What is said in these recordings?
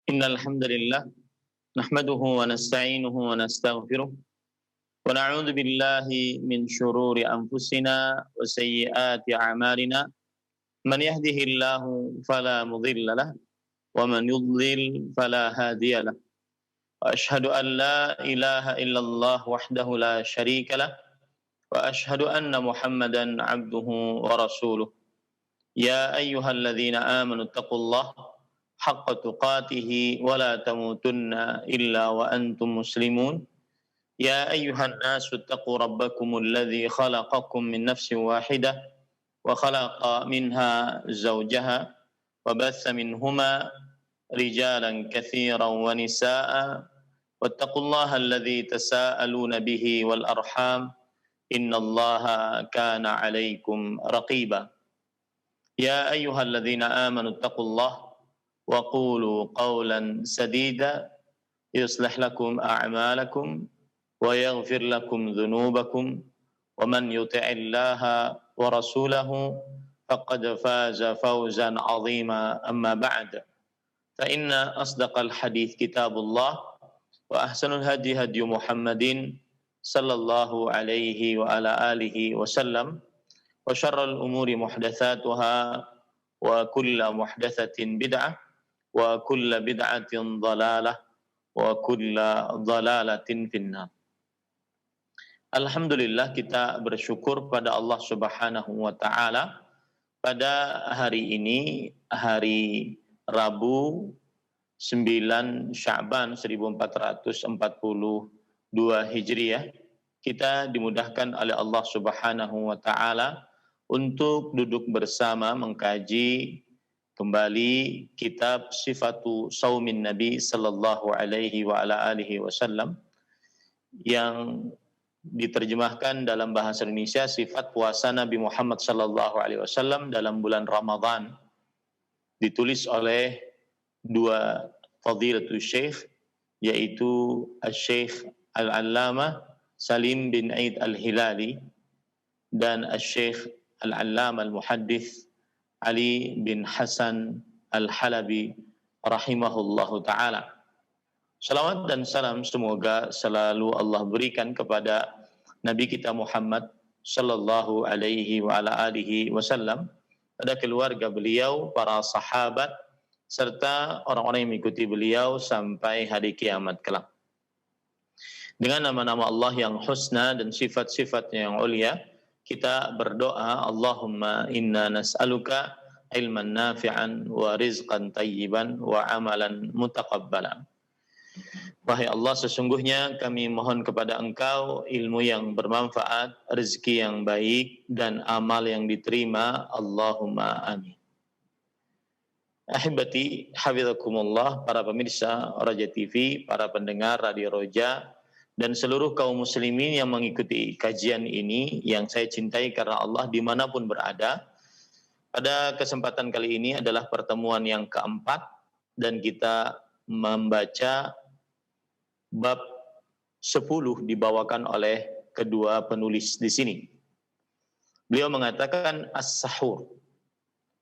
إن الحمد لله نحمده ونستعينه ونستغفره ونعوذ بالله من شرور أنفسنا وسيئات أعمالنا من يهده الله فلا مضل له ومن يضلل فلا هادي له وأشهد أن لا إله إلا الله وحده لا شريك له وأشهد أن محمدا عبده ورسوله يا أيها الذين آمنوا اتقوا الله حق تقاته ولا تموتن إلا وأنتم مسلمون يا أيها الناس اتقوا ربكم الذي خلقكم من نفس واحدة وخلق منها زوجها وبث منهما رجالا كثيرا ونساء واتقوا الله الذي تساءلون به والأرحام إن الله كان عليكم رقيبا يا أيها الذين آمنوا اتقوا الله وقولوا قولا سديدا يصلح لكم أعمالكم ويغفر لكم ذنوبكم ومن يطع الله ورسوله فقد فاز فوزا عظيما أما بعد فإن أصدق الحديث كتاب الله وأحسن الهدي هدي محمد صلى الله عليه وعلى آله وسلم وشر الأمور محدثاتها وكل محدثة بدعة وكل بدعة ضلالة وكل ضلالة في النار. Alhamdulillah, kita bersyukur pada Allah Subhanahu wa taala pada hari ini, hari Rabu 9 Sya'ban 1442 Hijriah, kita dimudahkan oleh Allah Subhanahu wa taala untuk duduk bersama mengkaji kembali kitab Sifatu Saumin Nabi sallallahu alaihi wa ala alihi wasallam yang diterjemahkan dalam bahasa Indonesia sifat puasa Nabi Muhammad sallallahu alaihi wasallam dalam bulan Ramadan, ditulis oleh dua fadilatul syekh, yaitu Asy-Syaikh Al-Allamah Salim bin Aid Al-Hilali dan Asy-Syaikh Al-Allamah Al-Muhaddits Ali bin Hasan Al-Halabi rahimahullahu ta'ala. Salawat dan salam semoga selalu Allah berikan kepada Nabi kita Muhammad sallallahu alaihi wa ala alihi wasallam, pada keluarga beliau, para sahabat, serta orang-orang yang mengikuti beliau sampai hari kiamat kelak. Dengan nama-nama Allah yang husna dan sifat-sifatnya yang ulia, kita berdoa, Allahumma inna nas'aluka ilman nafi'an wa rizqan tayyiban wa amalan mutaqabbalan. Wahai Allah, sesungguhnya kami mohon kepada Engkau ilmu yang bermanfaat, rezeki yang baik, dan amal yang diterima. Allahumma amin. Ahibati hafizakumullah, para pemirsa Raja TV, para pendengar Radio Roja, dan seluruh kaum muslimin yang mengikuti kajian ini yang saya cintai karena Allah dimanapun berada. Pada kesempatan kali ini adalah pertemuan yang keempat dan kita membaca bab 10 dibawakan oleh kedua penulis di sini. Beliau mengatakan as-sahur,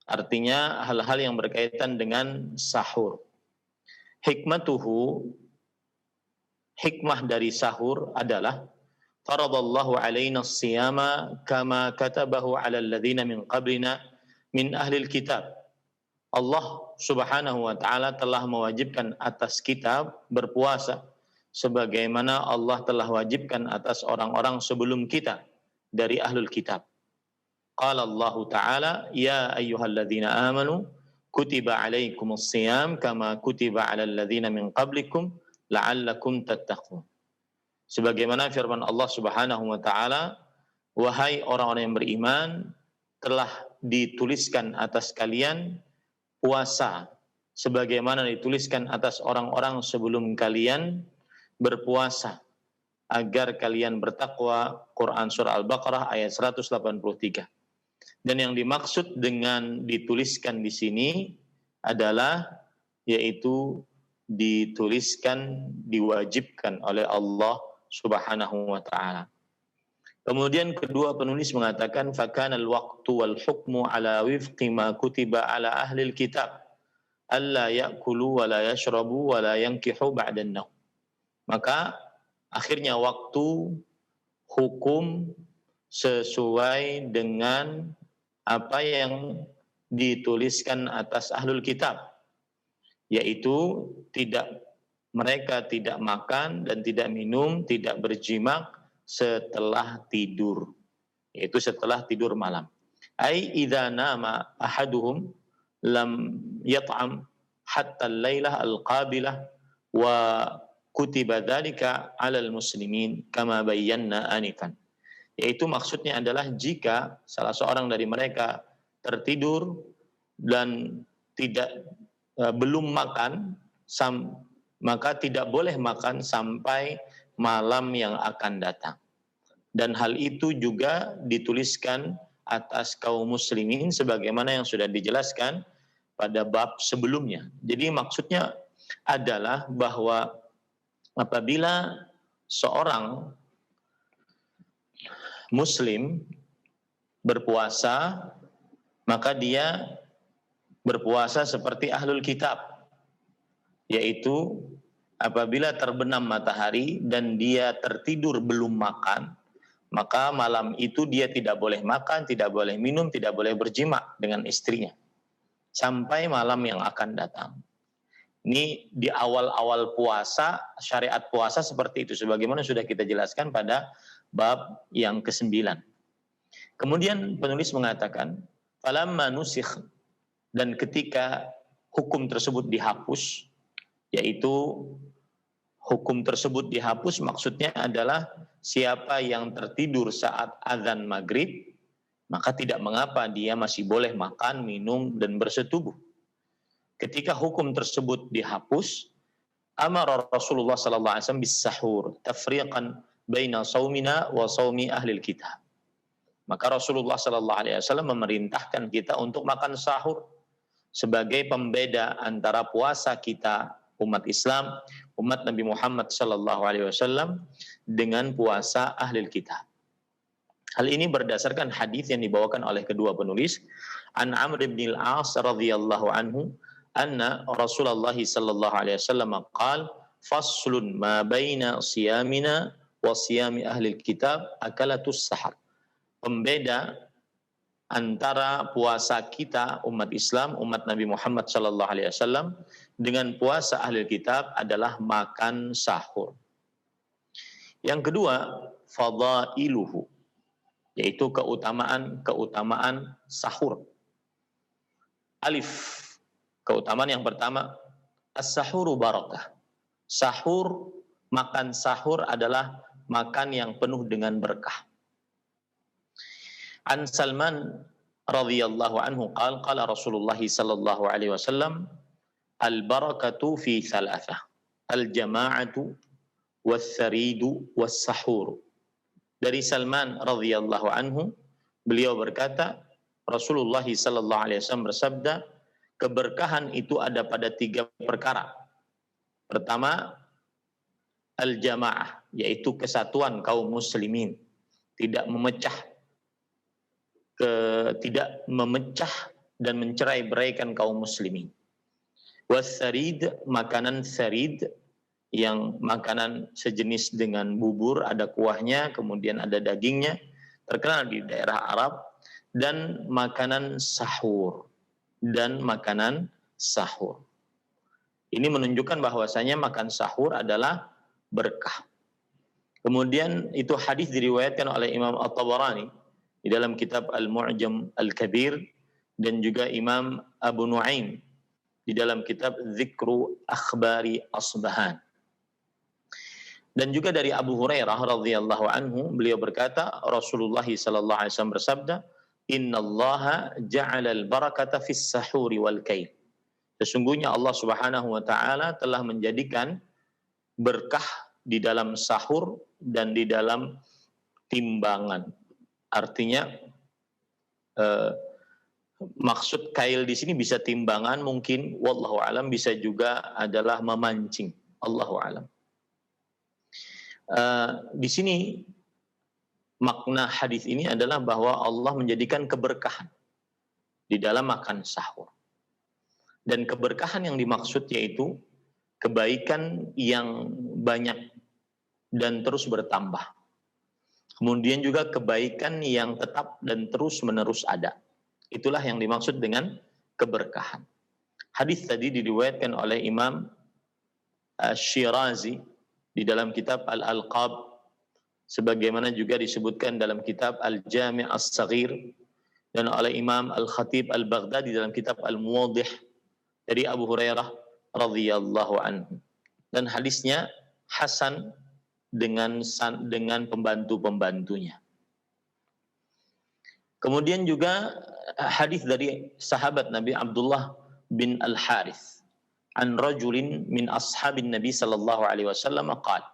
artinya hal-hal yang berkaitan dengan sahur. Hikmatuhu, hikmah dari sahur adalah faradallahu alaina as-siyama kama katabahu ala alladhina min qablina min ahlil kitab. Allah Subhanahu wa taala telah mewajibkan atas kita berpuasa sebagaimana Allah telah wajibkan atas orang-orang sebelum kita dari ahlul kitab. Qala Allah Ta'ala, ya ayyuhalladzina amanu kutiba alaikumus siyam kama kutiba alal ladzina min qablikum la'allakum tattaqun. Sebagaimana firman Allah Subhanahu wa taala, wahai orang-orang yang beriman, telah dituliskan atas kalian puasa sebagaimana dituliskan atas orang-orang sebelum kalian berpuasa agar kalian bertakwa. Quran surah Al-Baqarah ayat 183. Dan yang dimaksud dengan dituliskan di sini adalah yaitu dituliskan, diwajibkan oleh Allah Subhanahu wa taala. Kemudian kedua penulis mengatakan fakana al-waqtu wal hukmu ala wifqi ma kutiba ala ahli kitab alla ya'kulu wa la yashrabu wa la yankihu ba'da an-naum. Maka akhirnya waktu hukum sesuai dengan apa yang dituliskan atas ahlul kitab, yaitu mereka tidak makan dan tidak minum, tidak berjimak setelah tidur, yaitu setelah tidur malam. Ai idza nama ahaduhum lam yat'am hatta al-lailah al-qabilah wa kutiba dzalika 'alal muslimin kama bayyana anifan. Yaitu maksudnya adalah jika salah seorang dari mereka tertidur dan belum makan, maka tidak boleh makan sampai malam yang akan datang. Dan hal itu juga dituliskan atas kaum muslimin sebagaimana yang sudah dijelaskan pada bab sebelumnya. Jadi maksudnya adalah bahwa apabila seorang muslim berpuasa, maka dia berpuasa seperti ahlul kitab, yaitu apabila terbenam matahari dan dia tertidur belum makan, maka malam itu dia tidak boleh makan, tidak boleh minum, tidak boleh berjima dengan istrinya sampai malam yang akan datang. Ini di awal-awal puasa, syariat puasa seperti itu sebagaimana sudah kita jelaskan pada bab yang ke-9. Kemudian penulis mengatakan, falamma nusikh, dan ketika hukum tersebut dihapus, yaitu hukum tersebut dihapus maksudnya adalah siapa yang tertidur saat azan maghrib, maka tidak mengapa dia masih boleh makan, minum, dan bersetubuh. Ketika hukum tersebut dihapus, amara Rasulullah sallallahu alaihi wasallam bis-sahur tafriqan baina saumina wa saumi ahli kitab. Maka Rasulullah sallallahu alaihi wasallam memerintahkan kita untuk makan sahur sebagai pembeda antara puasa kita umat Islam, umat Nabi Muhammad sallallahu alaihi wasallam dengan puasa ahli kitab. Hal ini berdasarkan hadis yang dibawakan oleh kedua penulis, an Amr bin al-As radhiyallahu anhu anna Rasulullah sallallahu alaihi wasallam qaal faslun ma baina siyamina wa siyami ahli kitab akalatus sahar. Pembeda antara puasa kita umat Islam, umat Nabi Muhammad sallallahu alaihi wasallam dengan puasa ahli kitab adalah makan sahur. Yang kedua, fadailuhu, yaitu keutamaan sahur. Alif, keutamaan yang pertama, as-sahuru barakah. Sahur, makan sahur adalah makan yang penuh dengan berkah. An Salman radhiyallahu anhu qala Rasulullah sallallahu alaihi wasallam al-barakatu fi thalathah, al-jama'atu was-saridu was-sahur. Dari Salman radhiyallahu anhu, beliau berkata, Rasulullah sallallahu alaihi wasallam bersabda, keberkahan itu ada pada 3 perkara. Pertama, al-jamaah, yaitu kesatuan kaum muslimin, tidak memecah dan mencerai-beraikan kaum muslimin. Was-sarid, makanan sarid, yang makanan sejenis dengan bubur, ada kuahnya, kemudian ada dagingnya, terkenal di daerah Arab, dan makanan sahur. Ini menunjukkan bahwasanya makan sahur adalah berkah. Kemudian itu hadis diriwayatkan oleh Imam At-Tabarani di dalam kitab Al-Mu'jam Al-Kabir, dan juga Imam Abu Nuaim di dalam kitab Dzikru Akhbari Asbahan. Dan juga dari Abu Hurairah radhiyallahu anhu, beliau berkata, Rasulullah sallallahu alaihi wasallam bersabda, innallaha ja'ala al-barakata fis sahuri wal kail. Sesungguhnya Allah Subhanahu wa taala telah menjadikan berkah di dalam sahur dan di dalam timbangan. Artinya maksud kail di sini bisa timbangan mungkin, wallahu alam, bisa juga adalah memancing, Allahu alam. Di sini makna hadis ini adalah bahwa Allah menjadikan keberkahan di dalam makan sahur. Dan keberkahan yang dimaksud yaitu kebaikan yang banyak dan terus bertambah. Kemudian juga kebaikan yang tetap dan terus-menerus ada. Itulah yang dimaksud dengan keberkahan. Hadis tadi diriwayatkan oleh Imam Syirazi di dalam kitab Al-Alqab, sebagaimana juga disebutkan dalam kitab Al-Jami' As-Saghir, dan oleh Imam Al-Khatib Al-Baghdadi dalam kitab Al-Muwadih dari Abu Hurairah radhiyallahu anhu. Dan hadisnya hasan dengan pembantu-pembantunya. Kemudian juga hadis dari sahabat Nabi Abdullah bin Al-Harith an rajulin min ashabin Nabi sallallahu alaihi wasallam qala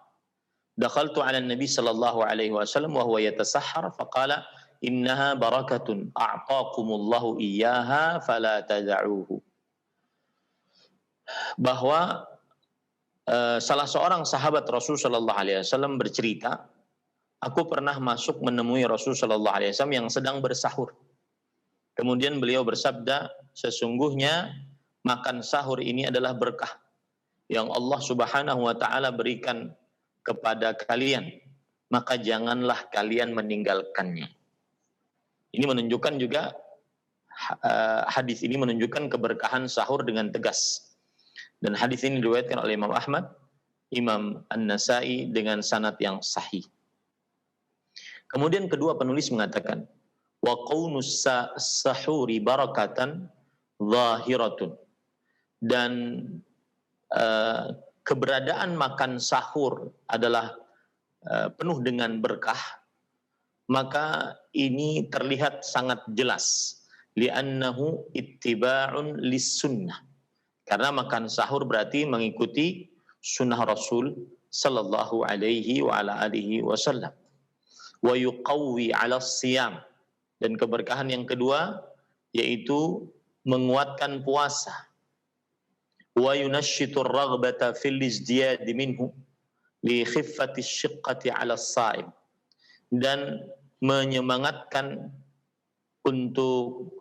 dakhaltu ala Nabi sallallahu alaihi wasallam wa huwa yatasahhar faqala innaha barakatun a'taakumullahu iyyaha fala tad'uhu. Bahwa salah seorang sahabat Rasul sallallahu alaihi wasallam bercerita, aku pernah masuk menemui Rasul sallallahu alaihi wasallam yang sedang bersahur. Kemudian beliau bersabda, sesungguhnya makan sahur ini adalah berkah yang Allah Subhanahu wa taala berikan kepada kalian, maka janganlah kalian meninggalkannya. Ini menunjukkan juga hadis ini menunjukkan keberkahan sahur dengan tegas. Dan hadis ini diriwayatkan oleh Imam Ahmad, Imam An-Nasai dengan sanad yang sahih. Kemudian kedua penulis mengatakan, wa qaunus sahuri barakatan zahiratun. Dan keberadaan makan sahur adalah penuh dengan berkah, maka ini terlihat sangat jelas, li'annahu ittiba'un lis-sunnah. Karena makan sahur berarti mengikuti sunnah Rasul sallallahu alaihi wa ala alihi wasallam. Wa yuqawwi 'ala siyam. Dan keberkahan yang kedua yaitu menguatkan puasa. Wa yunashshitu ar-raghbata fil izdiyad minhu li khiffati asy-syiqqati 'ala as-sha'im. Dan menyemangatkan untuk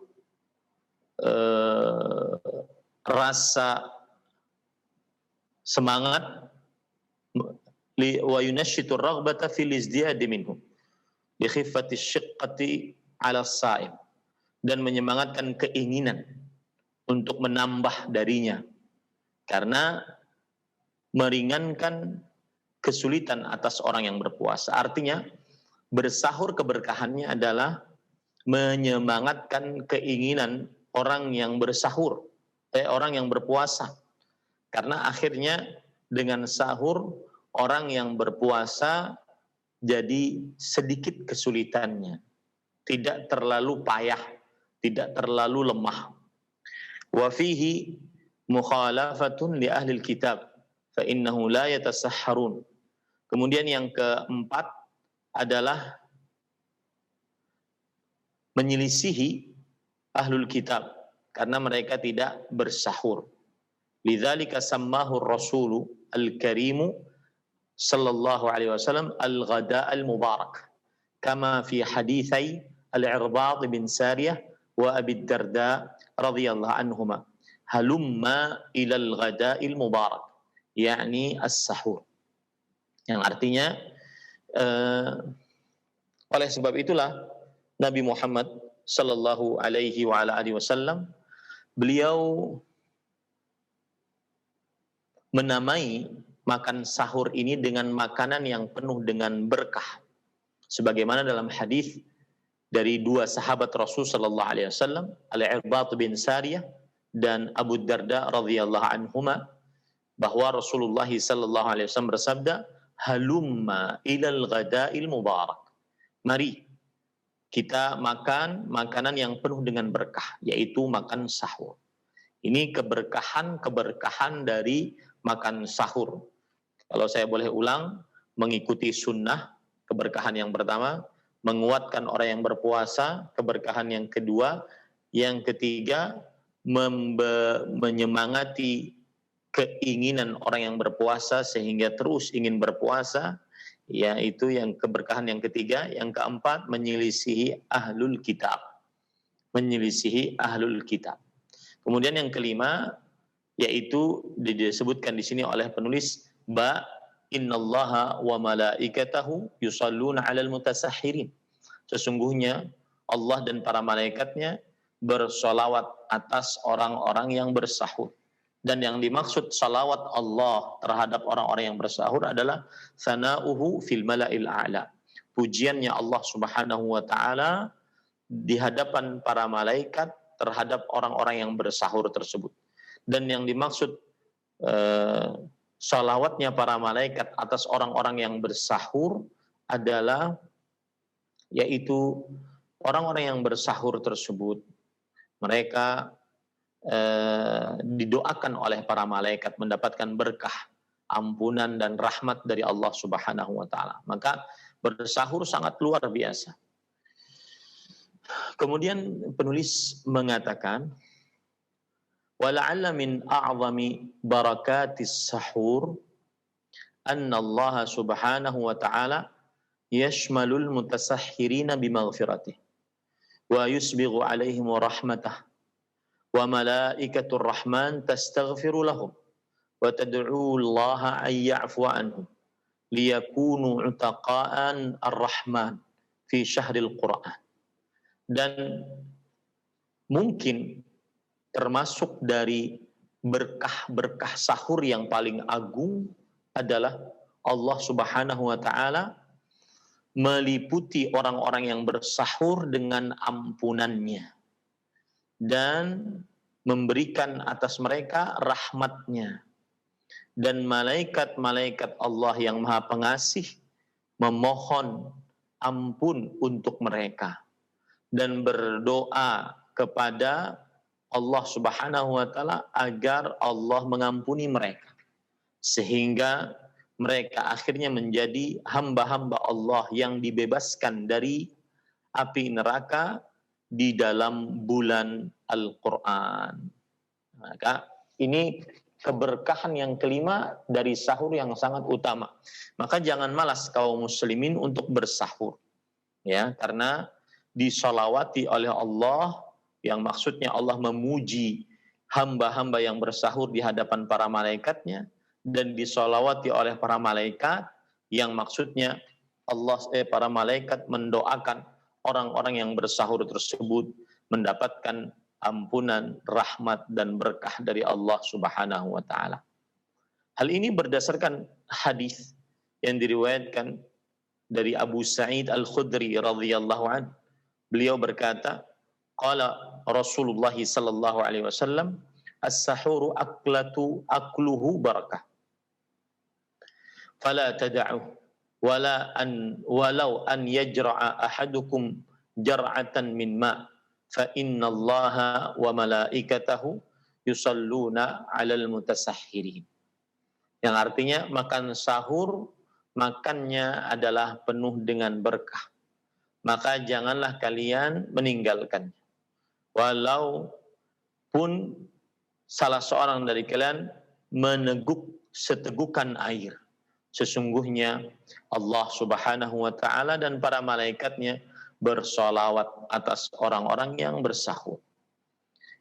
rasa semangat, wa yunashshitu ar-raghbata fil izdiyad minhu li khiffati asy-syiqqati 'ala as-sha'im, dan menyemangatkan keinginan untuk menambah darinya karena meringankan kesulitan atas orang yang berpuasa. Artinya bersahur keberkahannya adalah menyemangatkan keinginan orang yang bersahur, orang yang berpuasa. Karena akhirnya dengan sahur orang yang berpuasa jadi sedikit kesulitannya, tidak terlalu payah, tidak terlalu lemah. Wa fihi mukhalafatun li ahli kitab fa innahu la yatasahharun. Kemudian yang keempat adalah menyelisihi ahlul kitab karena mereka tidak bersahur. Lidzalika sammahu ar-rasulu al-karimu sallallahu alaihi wasallam al-ghada al-mubarak kama fi haditsai al-Irbad bin Sariyah wa Abi Darda radhiyallahu anhuma halumma ila al-ghada al-mubarak, yakni as-sahur, yang artinya oleh sebab itulah Nabi Muhammad sallallahu alaihi wa ala alihi wasallam beliau menamai makan sahur ini dengan makanan yang penuh dengan berkah, sebagaimana dalam hadis dari dua sahabat Rasul sallallahu alaihi wasallam, Al-Irbad bin Sariyah dan Abu Darda radhiyallahu anhuma, bahwa Rasulullah sallallahu alaihi wasallam bersabda, halumma ilal ghada'il mubarak, mari kita makan makanan yang penuh dengan berkah, yaitu makan sahur. Ini keberkahan dari makan sahur. Kalau saya boleh ulang, mengikuti sunnah, keberkahan yang pertama, menguatkan orang yang berpuasa, keberkahan yang kedua, yang ketiga, menyemangati keinginan orang yang berpuasa sehingga terus ingin berpuasa, yaitu yang keberkahan yang ketiga. Yang keempat, menyelisihi ahlul kitab. Menyelisihi ahlul kitab. Kemudian yang kelima, yaitu disebutkan di sini oleh penulis innallaha wa malaikatahu yusalluna 'alal mutasahhirin. Sesungguhnya Allah dan para malaikatnya bersolawat atas orang-orang yang bersahur. Dan yang dimaksud salawat Allah terhadap orang-orang yang bersahur adalah sana'uhu fil mala'il a'la. Pujiannya Allah Subhanahu wa taala di hadapan para malaikat terhadap orang-orang yang bersahur tersebut. Dan yang dimaksud salawatnya para malaikat atas orang-orang yang bersahur adalah yaitu orang-orang yang bersahur tersebut mereka didoakan oleh para malaikat mendapatkan berkah, ampunan dan rahmat dari Allah Subhanahu wa taala. Maka bersahur sangat luar biasa. Kemudian penulis mengatakan wala'alla min a'zami barakatis sahur anna Allah Subhanahu wa taala yashmalul mutasahhirina bimaghfiratih wa yusbighu alaihim rahmatah wa malaikatur rahman tastaghfiru lahum wa tad'u Allah an ya'fu anhum liyakunu utaqaan ar-rahman fi syahril Qur'an. Dan mungkin termasuk dari berkah-berkah sahur yang paling agung adalah Allah Subhanahu wa taala meliputi orang-orang yang bersahur dengan ampunannya dan memberikan atas mereka rahmatnya. Dan malaikat-malaikat Allah yang Maha Pengasih memohon ampun untuk mereka dan berdoa kepada Allah Subhanahu wa taala agar Allah mengampuni mereka sehingga mereka akhirnya menjadi hamba-hamba Allah yang dibebaskan dari api neraka di dalam bulan Al-Quran. Maka ini keberkahan yang kelima dari sahur yang sangat utama. Maka jangan malas kaum muslimin untuk bersahur. Ya, karena disolawati oleh Allah yang maksudnya Allah memuji hamba-hamba yang bersahur di hadapan para malaikatnya dan disolawati oleh para malaikat yang maksudnya para malaikat mendoakan orang-orang yang bersahur tersebut mendapatkan ampunan, rahmat dan berkah dari Allah Subhanahu wa taala. Hal ini berdasarkan hadis yang diriwayatkan dari Abu Sa'id Al-Khudri radhiyallahu anhu. Beliau berkata, qala Rasulullah sallallahu alaihi wasallam, as-sahuru akluhu barakah. Fala tad'u walau an yajra'a ahadukum jar'atan min ma' fa inna Allaha wa malaikatahu yusalluna 'alal mutasahhirin. Yang artinya makan sahur makannya adalah penuh dengan berkah. Maka janganlah kalian meninggalkannya. Walaupun salah seorang dari kalian meneguk setegukan air. Sesungguhnya Allah Subhanahu wa taala dan para malaikatnya bersolawat atas orang-orang yang bersahur.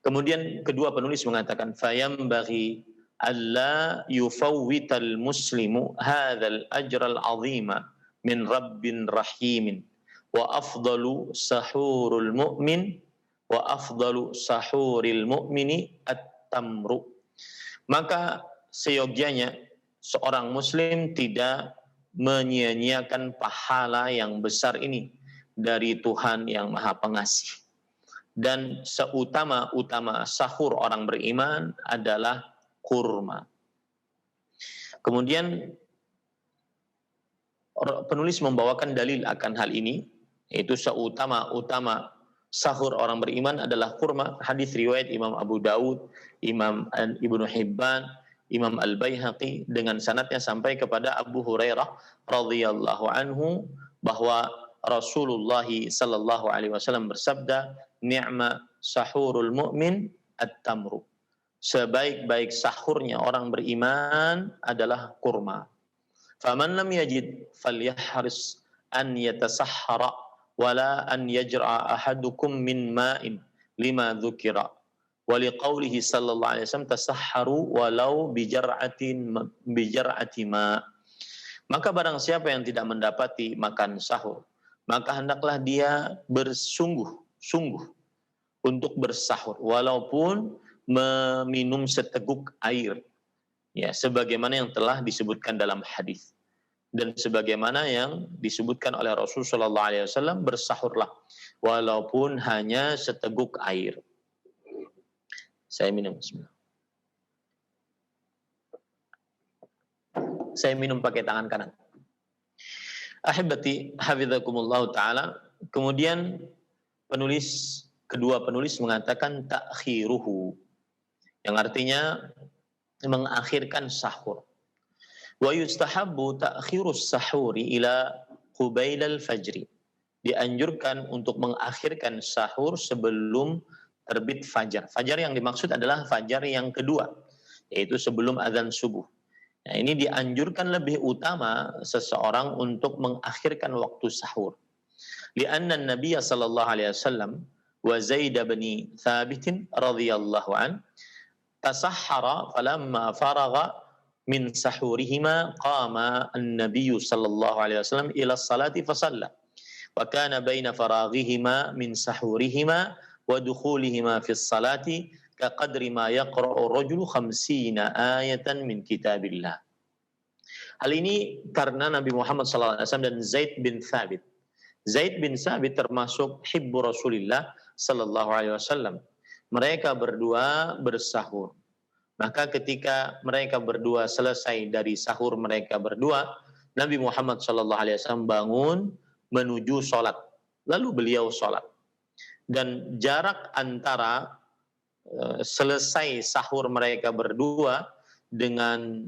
Kemudian kedua penulis mengatakan fayambaghi alla yufawwital muslimu hadzal ajral azima min rabbin rahimin wa afdalu sahurul mu'min wa afdalu sahuril mu'mini at-tamru. Maka seyogyanya seorang muslim tidak menyia-nyiakan pahala yang besar ini dari Tuhan yang Maha Pengasih. Dan seutama-utama sahur orang beriman adalah kurma. Kemudian penulis membawakan dalil akan hal ini, yaitu seutama-utama sahur orang beriman adalah kurma. Hadis riwayat Imam Abu Daud, Imam Ibnu Hibban, Imam Al-Baihaqi dengan sanadnya sampai kepada Abu Hurairah radhiyallahu anhu bahwa Rasulullah sallallahu alaihi wasallam bersabda, "Ni'ma sahurul mu'min at-tamru." Sebaik-baik sahurnya orang beriman adalah kurma. Faman lam yajid falyahris an yatasahhara wala an yajra'a ahadukum min ma'in lima dzukira Wa liqaulihi sallallahu alaihi wasallam tasahharu walau bijar'ati ma. Maka barang siapa yang tidak mendapati makan sahur, maka hendaklah dia bersungguh-sungguh untuk bersahur walaupun meminum seteguk air, ya, sebagaimana yang telah disebutkan dalam hadis dan sebagaimana yang disebutkan oleh Rasul sallallahu alaihi wasallam, bersahurlah walaupun hanya seteguk air. Saya minum, bismillah. Saya minum pakai tangan kanan. Ahibati hafizakumullah taala. Kemudian kedua penulis mengatakan ta'khiruhu, yang artinya mengakhirkan sahur. Wa yustahabbu ta'khirus sahuri ila qubailal fajri. Dianjurkan untuk mengakhirkan sahur sebelum terbit fajar. Fajar yang dimaksud adalah fajar yang kedua, yaitu sebelum azan subuh. Nah, ini dianjurkan lebih utama seseorang untuk mengakhirkan waktu sahur. Lianna Nabiy sallallahu alaihi wasallam wa Zaid bin Thabit radhiyallahu an tasahhara falamma faragha min sahurihima qama an-nabiy sallallahu alaihi wasallam ila as-salati fa shalla wa kana baina faraghihima min sahurihima wa dukhulihima fi as-salati kaqadri ma yaqra'u ar-rajulu 50 ayatan min kitabillah. Hal ini karena Nabi Muhammad sallallahu alaihi wasallam dan Zaid bin Thabit. Zaid bin Thabit termasuk hibbu Rasulillah sallallahu alaihi wasallam. Mereka berdua bersahur. Maka ketika mereka berdua selesai dari sahur mereka berdua, Nabi Muhammad sallallahu alaihi wasallam bangun menuju salat. Lalu beliau salat. Dan jarak antara selesai sahur mereka berdua dengan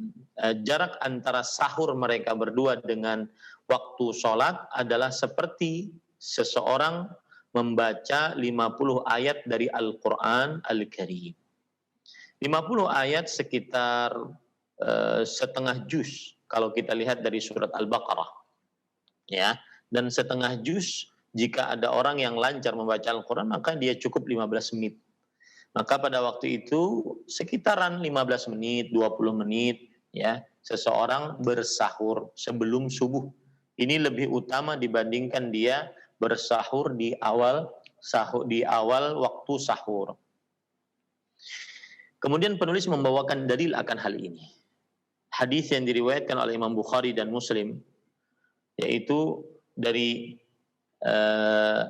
jarak antara sahur mereka berdua dengan waktu sholat adalah seperti seseorang membaca 50 ayat dari Al-Quran Al-Karim. 50 ayat sekitar setengah juz kalau kita lihat dari surat Al-Baqarah, ya. Dan setengah juz jika ada orang yang lancar membaca Al-Quran maka dia cukup 15 menit. Maka pada waktu itu sekitaran 15 menit, 20 menit, ya, seseorang bersahur sebelum subuh. Ini lebih utama dibandingkan dia bersahur di awal waktu sahur. Kemudian penulis membawakan dalil akan hal ini. Hadis yang diriwayatkan oleh Imam Bukhari dan Muslim, yaitu dari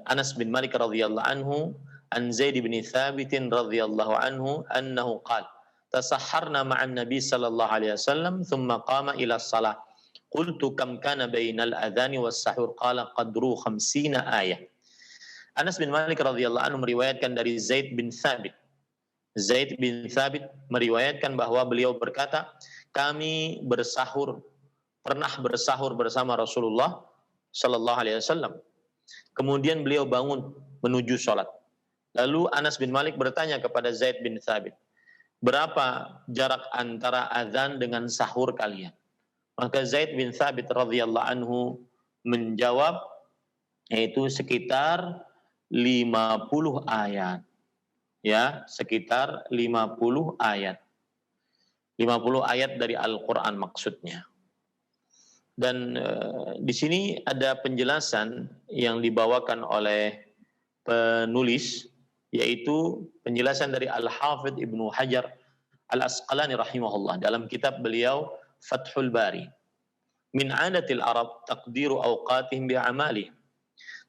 Anas bin Malik radhiyallahu anhu an Zaid bin Thabit radhiyallahu anhu annahu qala tasahharna ma'an nabi sallallahu alaihi wasallam thumma qama ila shalah qultu kam kana bainal adhani was sahur qala qadru 50 ayah. Anas bin Malik radhiyallahu anhu meriwayatkan dari Zaid bin Thabit. Zaid bin Thabit meriwayatkan bahwa beliau berkata, kami pernah bersahur bersama Rasulullah sallallahu alaihi wasallam. Kemudian beliau bangun menuju salat. Lalu Anas bin Malik bertanya kepada Zaid bin Thabit, berapa jarak antara azan dengan sahur kalian? Maka Zaid bin Thabit radhiyallahu anhu menjawab, yaitu sekitar 50 ayat. Ya, sekitar 50 ayat. 50 ayat dari Al-Quran maksudnya. Dan di sini ada penjelasan yang dibawakan oleh penulis, yaitu penjelasan dari Al-Hafidh Ibnu Hajar Al-Asqalani rahimahullah dalam kitab beliau Fathul Bari. Min adatil Arab taqdiru awqatihim bi'amalihim.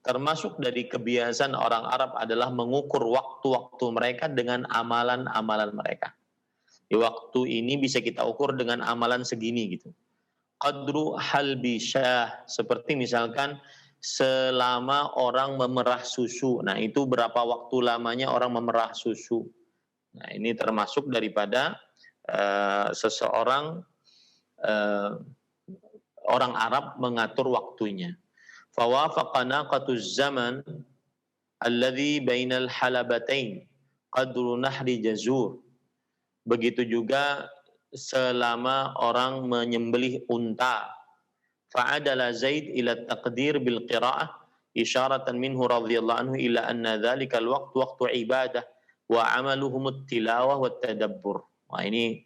Termasuk dari kebiasaan orang Arab adalah mengukur waktu-waktu mereka dengan amalan-amalan mereka. Di waktu ini bisa kita ukur dengan amalan segini gitu. Qadru halbi syah, seperti misalkan selama orang memerah susu. Nah, itu berapa waktu lamanya orang memerah susu. Nah, ini termasuk daripada seseorang orang Arab mengatur waktunya. Fawafaqa naqatuz zaman alladhi bainal halabatain qadru nahri jazur. Begitu juga selama orang menyembelih unta. Fa'adala Zaid ila taqdir bil qira'ah isyaratan minhu radhiyallahu anhu ila anna dhalika al-waqtu waqtu ibadah wa amaluhumut tilawah wat tadabbur. Wah, ini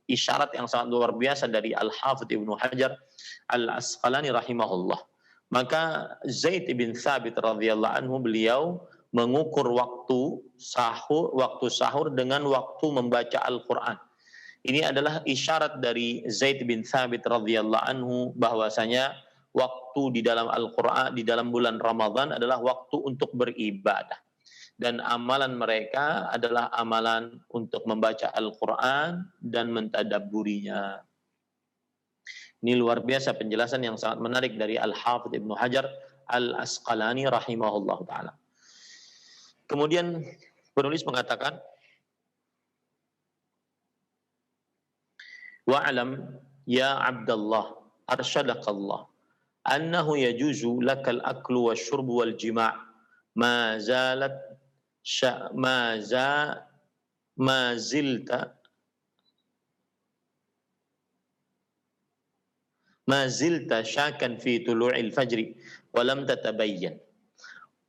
isyarat yang sangat luar biasa dari Al-Hafidz Ibnu Hajar Al-Asqalani rahimahullah. Maka Zaid bin Thabit radhiyallahu anhu, beliau mengukur waktu sahur dengan waktu membaca Al-Qur'an. Ini adalah isyarat dari Zaid bin Thabit radhiyallahu anhu bahwasanya waktu di dalam Al-Qur'an di dalam bulan Ramadan adalah waktu untuk beribadah. Dan amalan mereka adalah amalan untuk membaca Al-Quran dan mentadabburinya. Ini luar biasa penjelasan yang sangat menarik dari Al-Hafidz Ibnu Hajar Al-Asqalani rahimahullah ta'ala. Kemudian penulis mengatakan, wa'alam ya Abdallah arsyadakallah annahu yajuzu lakal aklu wa syurbu wal jima' ma zilta syakan fi tulu'il fajri wa lam tatabayyan.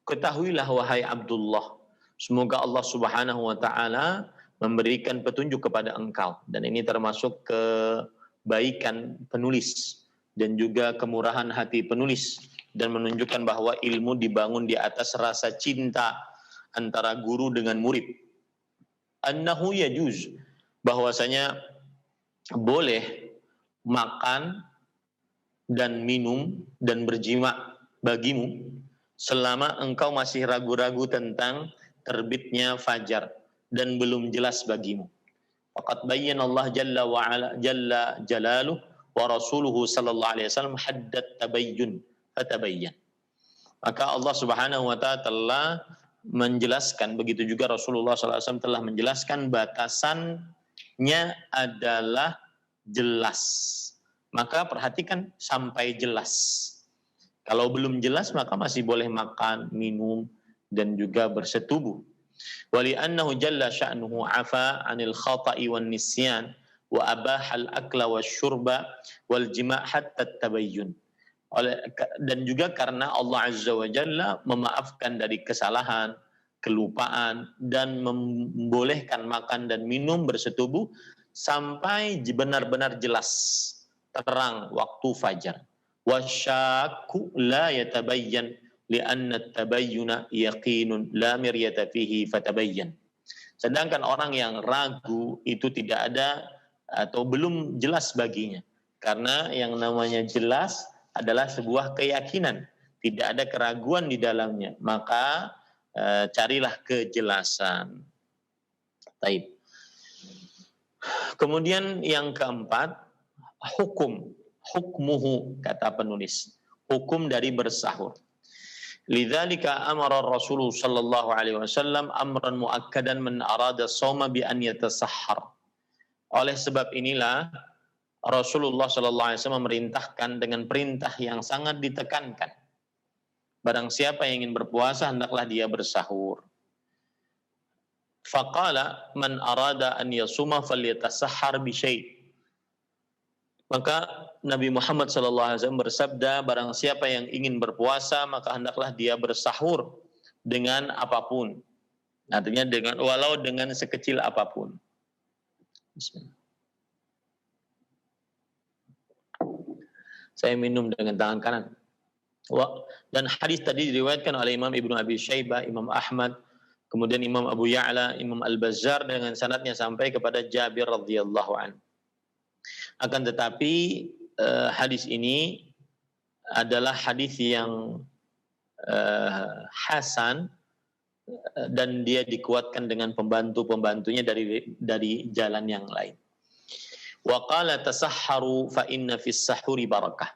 Ketahuilah wahai Abdullah, semoga Allah Subhanahu wa taala memberikan petunjuk kepada engkau, dan ini termasuk kebaikan penulis dan juga kemurahan hati penulis, dan menunjukkan bahwa ilmu dibangun di atas rasa cinta antara guru dengan murid. Annahu yajuz, bahwasanya boleh makan dan minum dan berjima bagimu selama engkau masih ragu-ragu tentang terbitnya fajar dan belum jelas bagimu. Faqad bayyana Allah jalla wa ala jalla jalaluhu wa rasuluhu sallallahu alaihi wasallam haddat tabayyun fatabayyan. Maka Allah Subhanahu wa taala telah menjelaskan, begitu juga Rasulullah SAW telah menjelaskan batasannya adalah jelas. Maka perhatikan sampai jelas. Kalau belum jelas maka masih boleh makan, minum, dan juga bersetubuh. Wali'annahu jalla sya'nuhu afa 'anil khata'i wan nisyan wa abahal akla wasyurba wal jima' hatta tabayyun. Dan juga karena Allah Azza wa Jalla memaafkan dari kesalahan, kelupaan, dan membolehkan makan dan minum bersetubuh sampai benar-benar jelas terang waktu fajar. Wasyaku la yatabayyan li'anna tabayyuna yaqinun la miryata fihi fatabayyan. Sedangkan orang yang ragu itu tidak ada atau belum jelas baginya, karena yang namanya jelas adalah sebuah keyakinan, tidak ada keraguan di dalamnya, maka carilah kejelasan. Taib. Kemudian yang keempat, hukmuhu, kata penulis, hukum dari bersahur. Lidzalika amara Rasulullah sallallahu alaihi wasallam amran muakkadan man arada shauma bi an yatasahhar. Oleh sebab inilah Rasulullah sallallahu alaihi wasallam memerintahkan dengan perintah yang sangat ditekankan. Barang siapa yang ingin berpuasa hendaklah dia bersahur. Faqala man arada an yasuma falyatasahhar bi syai'. Maka Nabi Muhammad sallallahu alaihi wasallam bersabda, barang siapa yang ingin berpuasa maka hendaklah dia bersahur dengan apapun. Artinya walau dengan sekecil apapun. Bismillah. Saya minum dengan tangan kanan. Dan hadis tadi diriwayatkan oleh Imam Ibnu Abi Syaibah, Imam Ahmad, kemudian Imam Abu Ya'la, Imam Al-Bazzar dengan sanadnya sampai kepada Jabir radhiyallahu anhu. Akan tetapi hadis ini adalah hadis yang hasan dan dia dikuatkan dengan pembantu-pembantunya dari jalan yang lain. Wa qala tasahharu fa inna fis sahuri barakah.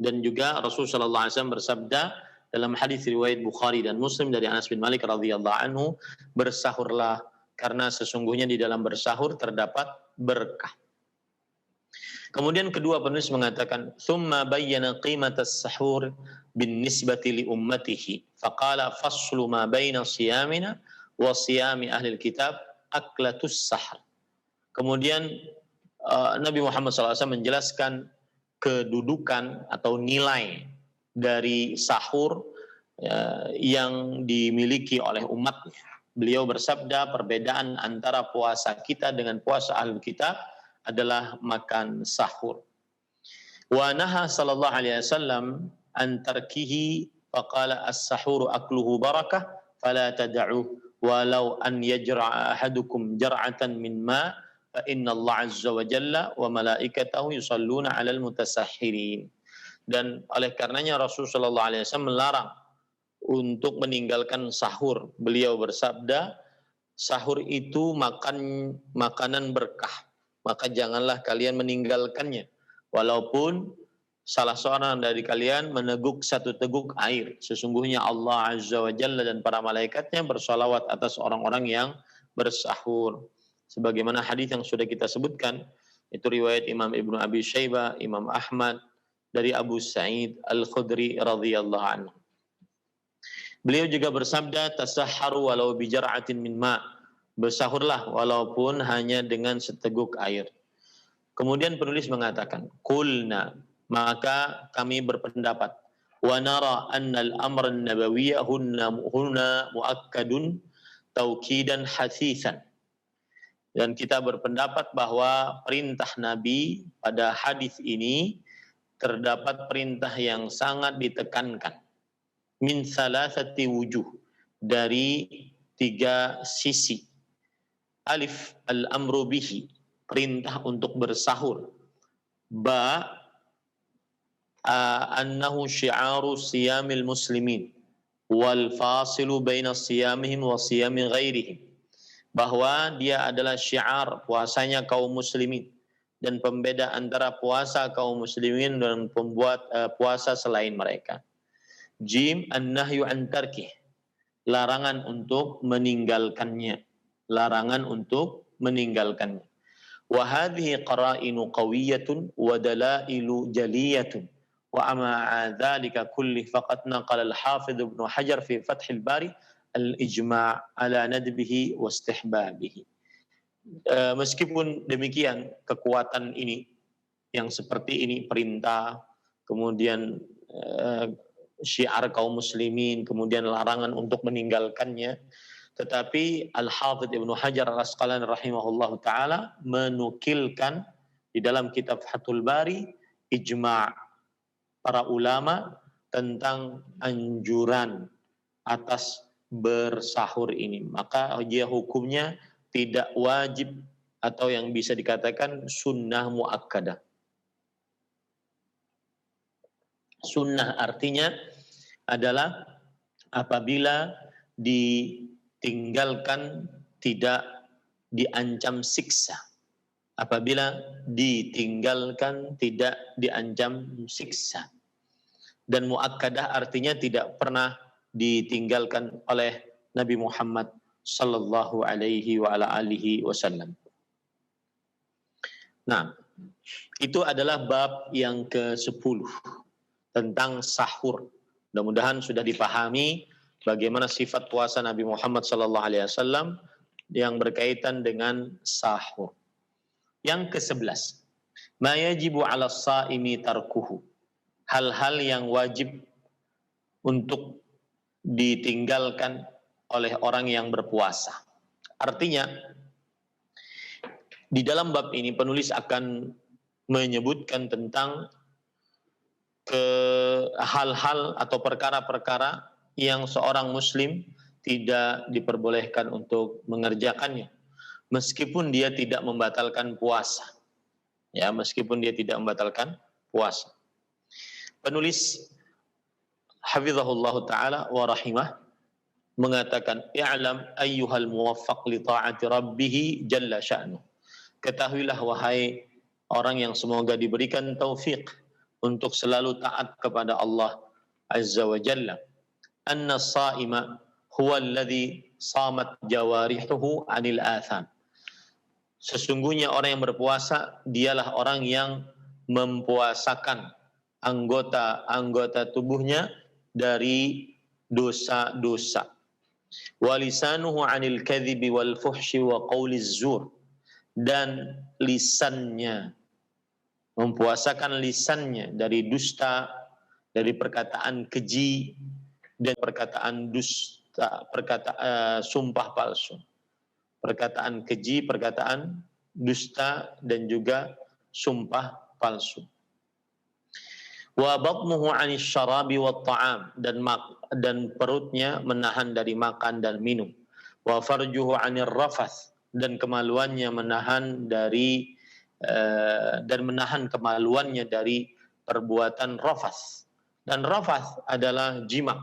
Dan juga Rasulullah sallallahu alaihi wasallam bersabda dalam hadis riwayat Bukhari dan Muslim dari Anas bin Malik radhiyallahu anhu, bersahurlah karena sesungguhnya di dalam bersahur terdapat berkah. Kemudian kedua penulis mengatakan, "Tsumma bayyana qimatas sahur bin nisbati li ummatihi, faqala faslu ma baina siyamina wa siyami ahli kitab aklatus sahar." Kemudian Nabi Muhammad SAW menjelaskan kedudukan atau nilai dari sahur yang dimiliki oleh umatnya. Beliau bersabda, perbedaan antara puasa kita dengan puasa ahlul kitab adalah makan sahur. Wa naha sallallahu alaihi wasallam an tarkihi faqala as-sahuru akluhu barakah fala tad'uhu walau an yajra'a ahadukum jar'atan min ma fa inna Allah azza wa jalla wa malaikatahu yusalluna 'alal mutasahhirin. Dan oleh karenanya Rasulullah sallallahu alaihi wasallam melarang untuk meninggalkan sahur. Beliau bersabda, sahur itu makanan berkah, maka janganlah kalian meninggalkannya. Walaupun salah seorang dari kalian meneguk satu teguk air, sesungguhnya Allah Azza wa Jalla dan para malaikatnya bersalawat atas orang-orang yang bersahur. Sebagaimana hadis yang sudah kita sebutkan, itu riwayat Imam Ibnu Abi Syaibah, Imam Ahmad dari Abu Sa'id Al-Khudri radhiyallahu anhu. Beliau juga bersabda, tasahharu walau bijar'atin min ma. Bersahurlah walaupun hanya dengan seteguk air. Kemudian penulis mengatakan, qulna, maka kami berpendapat, wa nara anna al-amr an-nabawiyya huna muakkadun taukidan hasisan. Dan kita berpendapat bahwa perintah Nabi pada hadis ini terdapat perintah yang sangat ditekankan. Min salasati wujuh, dari 3 sisi. Alif, al-amru bihi, perintah untuk bersahur. Ba, annahu syi'aru siyamil muslimin wal fasilu baina siyamihim wa siyami ghairihim, bahwa dia adalah syiar puasanya kaum muslimin dan pembeda antara puasa kaum muslimin dan pembuat puasa selain mereka. Jim, an-nahyu an tarkih, larangan untuk meninggalkannya, larangan untuk meninggalkannya. Wa hadhihi qara'inu qawiyyatun wa dalailu jaliyatun wa ama'a dzalika kulli faqad naqala al-Hafidz Ibnu Hajar fi Fathil Bari al-ijma' ala nadbihi wa istihbabihi. Meskipun demikian, kekuatan ini yang seperti ini, perintah, kemudian syiar kaum muslimin, kemudian larangan untuk meninggalkannya, tetapi Al-Hafidz Ibnu Hajar Al-Asqalani rahimahullahu taala menukilkan di dalam kitab Fathul Bari ijma' para ulama tentang anjuran atas bersahur ini. Maka dia hukumnya tidak wajib atau yang bisa dikatakan sunnah muakkadah. Sunnah artinya adalah apabila ditinggalkan tidak diancam siksa. Apabila ditinggalkan tidak diancam siksa. Dan muakkadah artinya tidak pernah ditinggalkan oleh Nabi Muhammad sallallahu alaihi wa ala alihi wasallam. Nah, itu adalah bab yang ke-10 tentang sahur. Mudah-mudahan sudah dipahami bagaimana sifat puasa Nabi Muhammad sallallahu alaihi wasallam yang berkaitan dengan sahur. Yang ke-11, ma yajibu 'ala shaimi tarkuhu. Hal-hal yang wajib untuk ditinggalkan oleh orang yang berpuasa. Artinya di dalam bab ini penulis akan menyebutkan tentang hal-hal atau perkara-perkara yang seorang muslim tidak diperbolehkan untuk mengerjakannya meskipun dia tidak membatalkan puasa. Ya, meskipun dia tidak membatalkan puasa. Penulis hafizahullah taala wa rahimah mengatakan, i'lam ayyuhal muwaffaq li ta'ati rabbih jalla sya'nu. Ketahuilah wahai orang yang semoga diberikan taufik untuk selalu taat kepada Allah Azza wa Jalla. Anna as-sa'ima huwa alladhi samat jawarihuhu 'anil atham. Sesungguhnya orang yang berpuasa dialah orang yang mempuasakan anggota-anggota tubuhnya dari dosa-dosa. Walisanuhu 'anil kadhibi wal fuhsyi wa qauliz zur, dan lisannya mempuasakan lisannya dari dusta, dari perkataan keji dan perkataan sumpah palsu, perkataan keji, perkataan dusta, dan juga sumpah palsu. Wa batnuhu 'anis syarabi wat ta'am, dan perutnya menahan dari makan dan minum. Wa farjuhu 'anir rafath, dan kemaluannya menahan dari dan menahan kemaluannya dari perbuatan rafath. Dan rafath adalah jima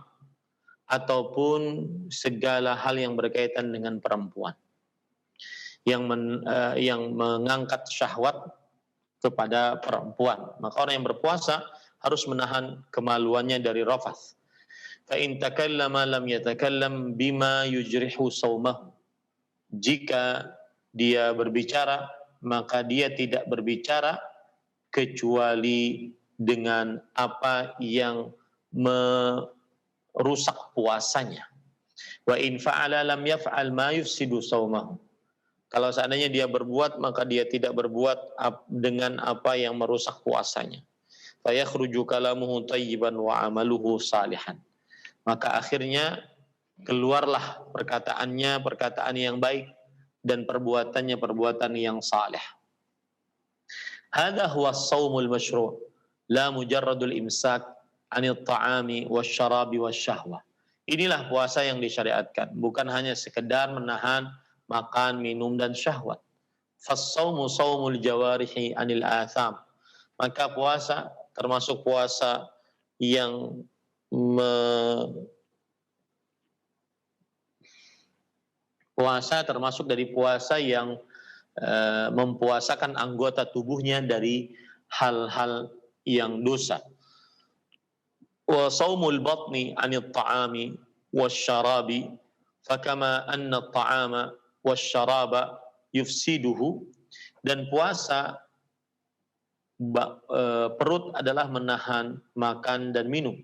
ataupun segala hal yang berkaitan dengan perempuan yang mengangkat syahwat kepada perempuan. Maka orang yang berpuasa harus menahan kemaluannya dari rafath. Fa in takallama lam yatakallam bima yujrihu shaumahu. Jika dia berbicara, maka dia tidak berbicara kecuali dengan apa yang merusak puasanya. Wa in fa'ala lam yaf'al ma yufsidu shaumahu. Kalau seandainya dia berbuat, maka dia tidak berbuat dengan apa yang merusak puasanya. Fa yakhruju kalamuhu thayyiban wa amaluhu salihan. Maka akhirnya keluarlah perkataannya perkataan yang baik dan perbuatannya perbuatan yang saleh. Hadha huwa as-shaumul masyru', la mujarradul imsak 'anil ta'ami wasyarabi wasyahwah. Inilah puasa yang disyariatkan, bukan hanya sekedar menahan makan, minum, dan syahwat. Fas-shaumu shaumul jawarihi 'anil atham. Maka puasa termasuk puasa yang puasa termasuk dari puasa yang mempuasakan anggota tubuhnya dari hal-hal yang dosa. Wa shaumul batni 'anil ta'ami wasyarabi fakama anna at-ta'ama wasyaraba yufsiduhu. Dan puasa perut adalah menahan makan dan minum.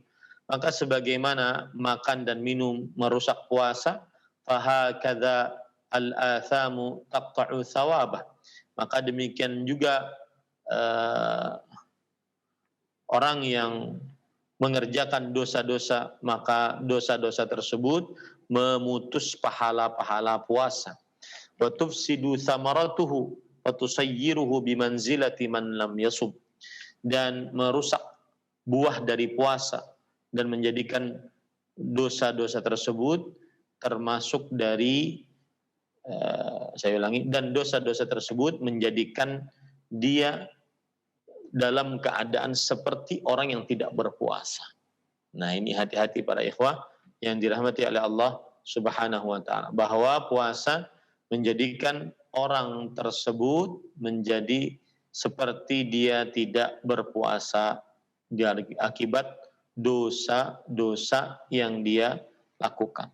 Maka sebagaimana makan dan minum merusak puasa, fahakadza al-athamu taqta'u thawabah. Maka demikian juga orang yang mengerjakan dosa-dosa, maka dosa-dosa tersebut memutus pahala-pahala puasa. Wa tufsidu thamaratuhu wa tusayyiruhu bimanzilati man lam yasub. Dan merusak buah dari puasa dan menjadikan dosa-dosa tersebut termasuk dari dan dosa-dosa tersebut menjadikan dia dalam keadaan seperti orang yang tidak berpuasa. Nah, ini hati-hati para ikhwah yang dirahmati oleh Allah Subhanahu wa taala, bahwa puasa menjadikan orang tersebut menjadi seperti dia tidak berpuasa akibat dosa-dosa yang dia lakukan.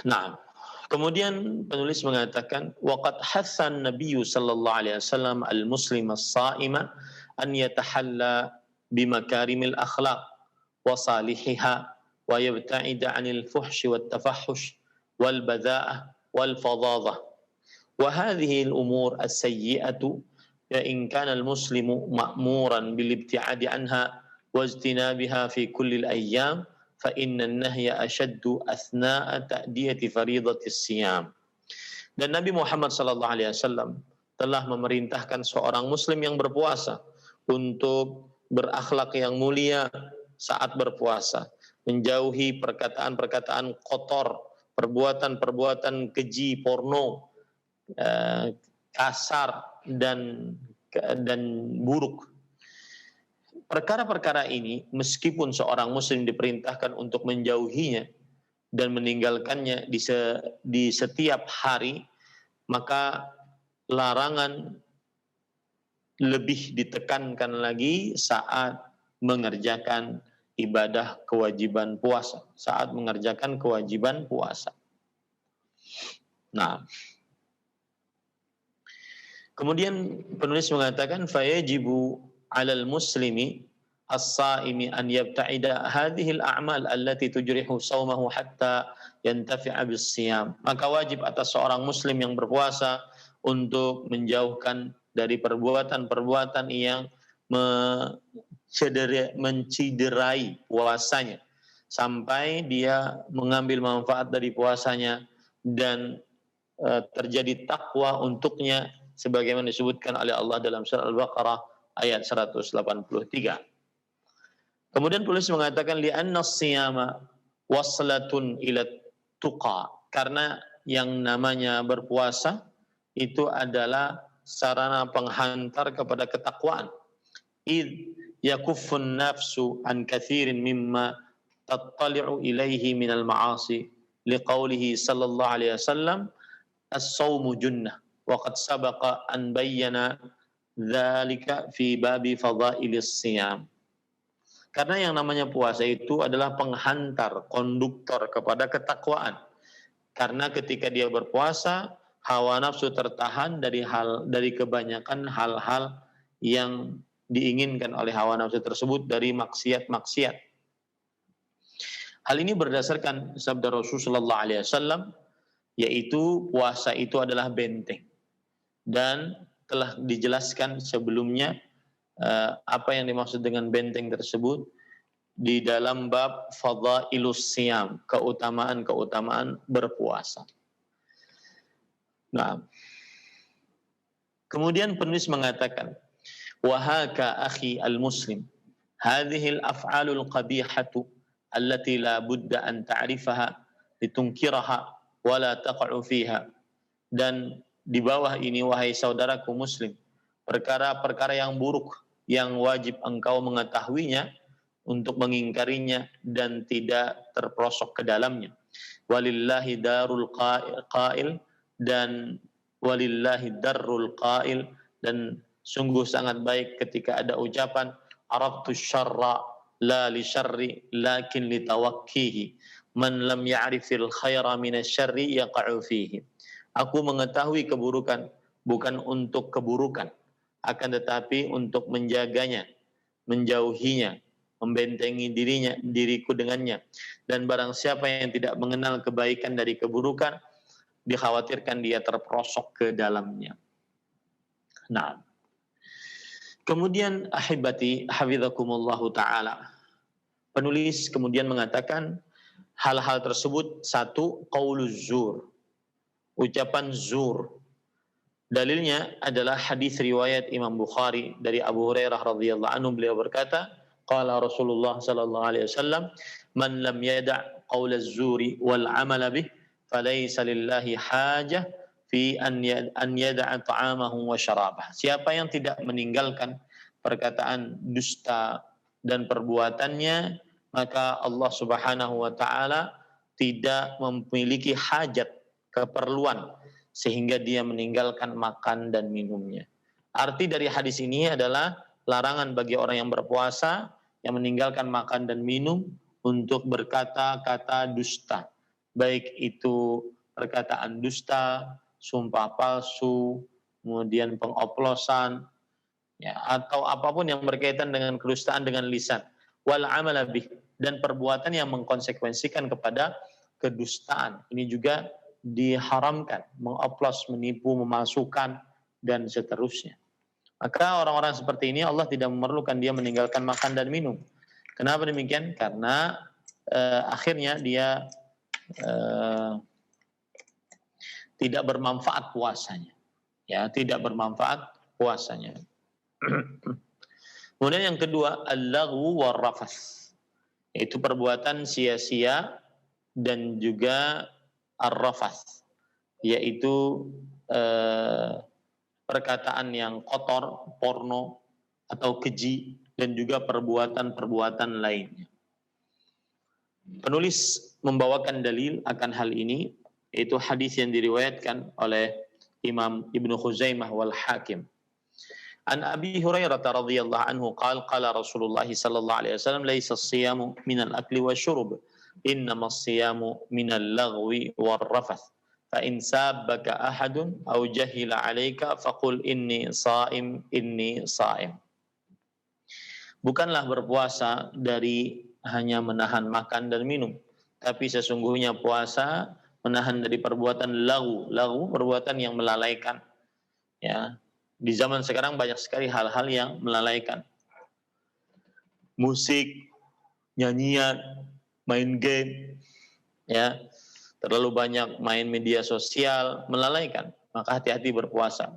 Nah, kemudian penulis mengatakan waqad hassan Nabi sallallahu alaihi wasallam al-muslim as-sa'ima an yatahalla bimakarimil akhlaq wa salihiha wa yabta'ida 'anil fuhshi wat tafahhush wal badha'ah wal fadhadah. Wa hadhihi al-umur as-sayyi'atu in kana al-muslimu ma'muran bil ibti'adi 'anha wa ijtinabiha fi kulli al-ayyam fa inna an-nahya ashaddu athna'a ta'diyati fariidatis siyam. Dan Nabi Muhammad sallallahu alaihi wasallam telah memerintahkan seorang muslim yang berpuasa untuk berakhlak yang mulia saat berpuasa, menjauhi perkataan-perkataan kotor, perbuatan-perbuatan keji, porno, kasar dan buruk. Perkara-perkara ini meskipun seorang muslim diperintahkan untuk menjauhinya dan meninggalkannya di setiap hari, maka larangan lebih ditekankan lagi saat mengerjakan ibadah kewajiban puasa, saat mengerjakan kewajiban puasa. Nah, kemudian penulis mengatakan fayajibu 'alal muslimi as-sa'imi an yabta'ida hadhihi al-a'mal allati tujrihu shaumahu hatta yantafi'a bis-siyam. Maka wajib atas seorang muslim yang berpuasa untuk menjauhkan dari perbuatan-perbuatan yang menciderai puasanya sampai dia mengambil manfaat dari puasanya dan terjadi takwa untuknya sebagaimana disebutkan oleh Allah dalam surah Al-Baqarah ayat 183. Kemudian penulis mengatakan li'anna as-siyama waslatun ila tuqa, karena yang namanya berpuasa itu adalah sarana penghantar kepada ketakwaan. Id yakuffun nafsu an kathirin mimma tattali'u ilaihi minal ma'asi liqaulihi sallallahu alaihi wasallam as-sawmu junnah wa qad sabaqa an bayyana dzalika fi babi fadailis siyam. Karena yang namanya puasa itu adalah penghantar, konduktor kepada ketakwaan. Karena ketika dia berpuasa, hawa nafsu tertahan dari kebanyakan hal-hal yang diinginkan oleh hawa nafsu tersebut dari maksiat-maksiat. Hal ini berdasarkan sabda Rasulullah SAW, yaitu puasa itu adalah benteng. Dan telah dijelaskan sebelumnya apa yang dimaksud dengan benteng tersebut di dalam bab fadailus siyam, keutamaan-keutamaan berpuasa. Nah, kemudian penulis mengatakan, wahaka akhi al-muslim, hadhihi al-af'alul qabihatu allati la budda an ta'rifaha litunkiraha wa la taqa'u fiha. Dan di bawah ini wahai saudaraku muslim, perkara-perkara yang buruk yang wajib engkau mengetahuinya untuk mengingkarinya dan tidak terprosok ke dalamnya. Walillahi darul qail dan walillahi darul qail, dan sungguh sangat baik ketika ada ucapan araftu syarra la li syarri lakin li tawakkihi man lam ya'rifil khaira minasyarri yaqa'u fihi. Aku mengetahui keburukan bukan untuk keburukan, akan tetapi untuk menjaganya, menjauhinya, membentengi diriku dengannya. Dan barang siapa yang tidak mengenal kebaikan dari keburukan, dikhawatirkan dia terperosok ke dalamnya. Nah, kemudian ahibati hafizakumullahu ta'ala, penulis kemudian mengatakan hal-hal tersebut, satu, qauluz zur, ucapan zur. Dalilnya adalah hadis riwayat Imam Bukhari dari Abu Hurairah radhiyallahu anhu, beliau berkata, qala Rasulullah sallallahu alaihi wasallam, man lam yada' qaul az-zuri wal 'amala bih falaysa lillahi hajah fi an yada'a ta'amahu wa syarabah. Siapa yang tidak meninggalkan perkataan dusta dan perbuatannya, maka Allah Subhanahu wa taala tidak memiliki hajat, keperluan, sehingga dia meninggalkan makan dan minumnya. Arti dari hadis ini adalah larangan bagi orang yang berpuasa yang meninggalkan makan dan minum untuk berkata-kata dusta, baik itu perkataan dusta, sumpah palsu, kemudian pengoplosan, ya, atau apapun yang berkaitan dengan kedustaan dengan lisan, wal amala bih, dan perbuatan yang mengkonsekuensikan kepada kedustaan. Ini juga diharamkan, mengoplos, menipu, memalsukan, dan seterusnya. Maka orang-orang seperti ini Allah tidak memerlukan dia meninggalkan makan dan minum. Kenapa demikian? Karena akhirnya dia tidak bermanfaat puasanya. Ya, tidak bermanfaat puasanya. Kemudian yang kedua, al-lagwu war-rafath, yaitu perbuatan sia-sia dan juga ar-rafath, yaitu perkataan yang kotor, porno, atau keji, dan juga perbuatan-perbuatan lainnya. Penulis membawakan dalil akan hal ini, yaitu hadis yang diriwayatkan oleh Imam Ibnu Khuzaimah wal Hakim. An Abi Hurairah radhiyallahu anhu qala Rasulullah sallallahu alaihi wasallam laisa as-siyamu min al-akli wasyurb, innama as-siyamu min al-laghwi war-rafath. Fa in sabbaka ahadun aw jahila 'alaika faqul inni sha'im. Bukanlah berpuasa dari hanya menahan makan dan minum, tapi sesungguhnya puasa menahan dari perbuatan lagu, perbuatan yang melalaikan. Ya, di zaman sekarang banyak sekali hal-hal yang melalaikan. Musik, nyanyian, main game, ya, terlalu banyak main media sosial, melalaikan. Maka hati-hati berpuasa.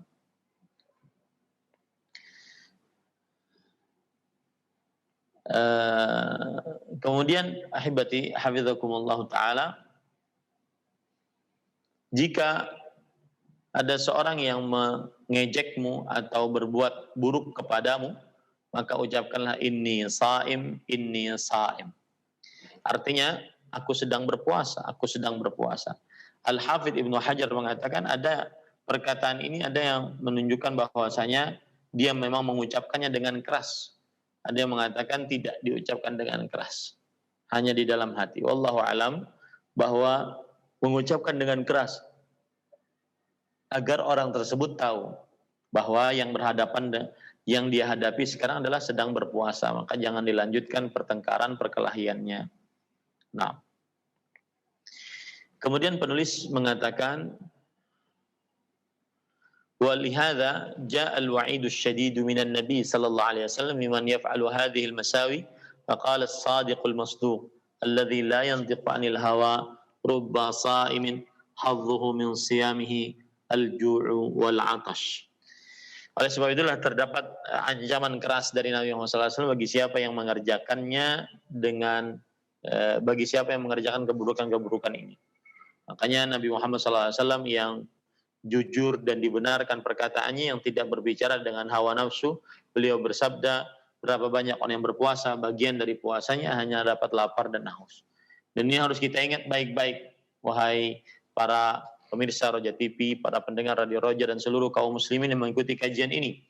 Kemudian ahibati hafizakumullah taala, jika ada seorang yang mengejekmu atau berbuat buruk kepadamu, maka ucapkanlah inni saim, inni saim. Artinya, aku sedang berpuasa, aku sedang berpuasa. Al-Hafidh Ibnu Hajar mengatakan ada perkataan ini ada yang menunjukkan bahwasanya dia memang mengucapkannya dengan keras. Ada yang mengatakan tidak diucapkan dengan keras, hanya di dalam hati. Wallahu alam, bahwa mengucapkan dengan keras agar orang tersebut tahu bahwa yang dia hadapi sekarang adalah sedang berpuasa, maka jangan dilanjutkan pertengkaran perkelahiannya. Nah, kemudian penulis mengatakan, walihada jaa al-wa'idu syadidu minan nabi sallallahu alaihi wasallam liman yaf'alu hadhihi al-masawi, faqala as-sadiqul masduq alladhi la yantiqu 'anil hawa rubba sa'imin hadduhu min siyamihi al-ju'u wal 'atash. Oleh sebab itulah terdapat ancaman keras dari Nabi Muhammad SAW bagi siapa yang mengerjakannya bagi siapa yang mengerjakan keburukan-keburukan ini. Makanya Nabi Muhammad SAW yang jujur dan dibenarkan perkataannya, yang tidak berbicara dengan hawa nafsu, beliau bersabda, berapa banyak orang yang berpuasa, bagian dari puasanya hanya dapat lapar dan haus. Dan ini harus kita ingat baik-baik, wahai para pemirsa Roja TV, para pendengar Radio Roja, dan seluruh kaum muslimin yang mengikuti kajian ini,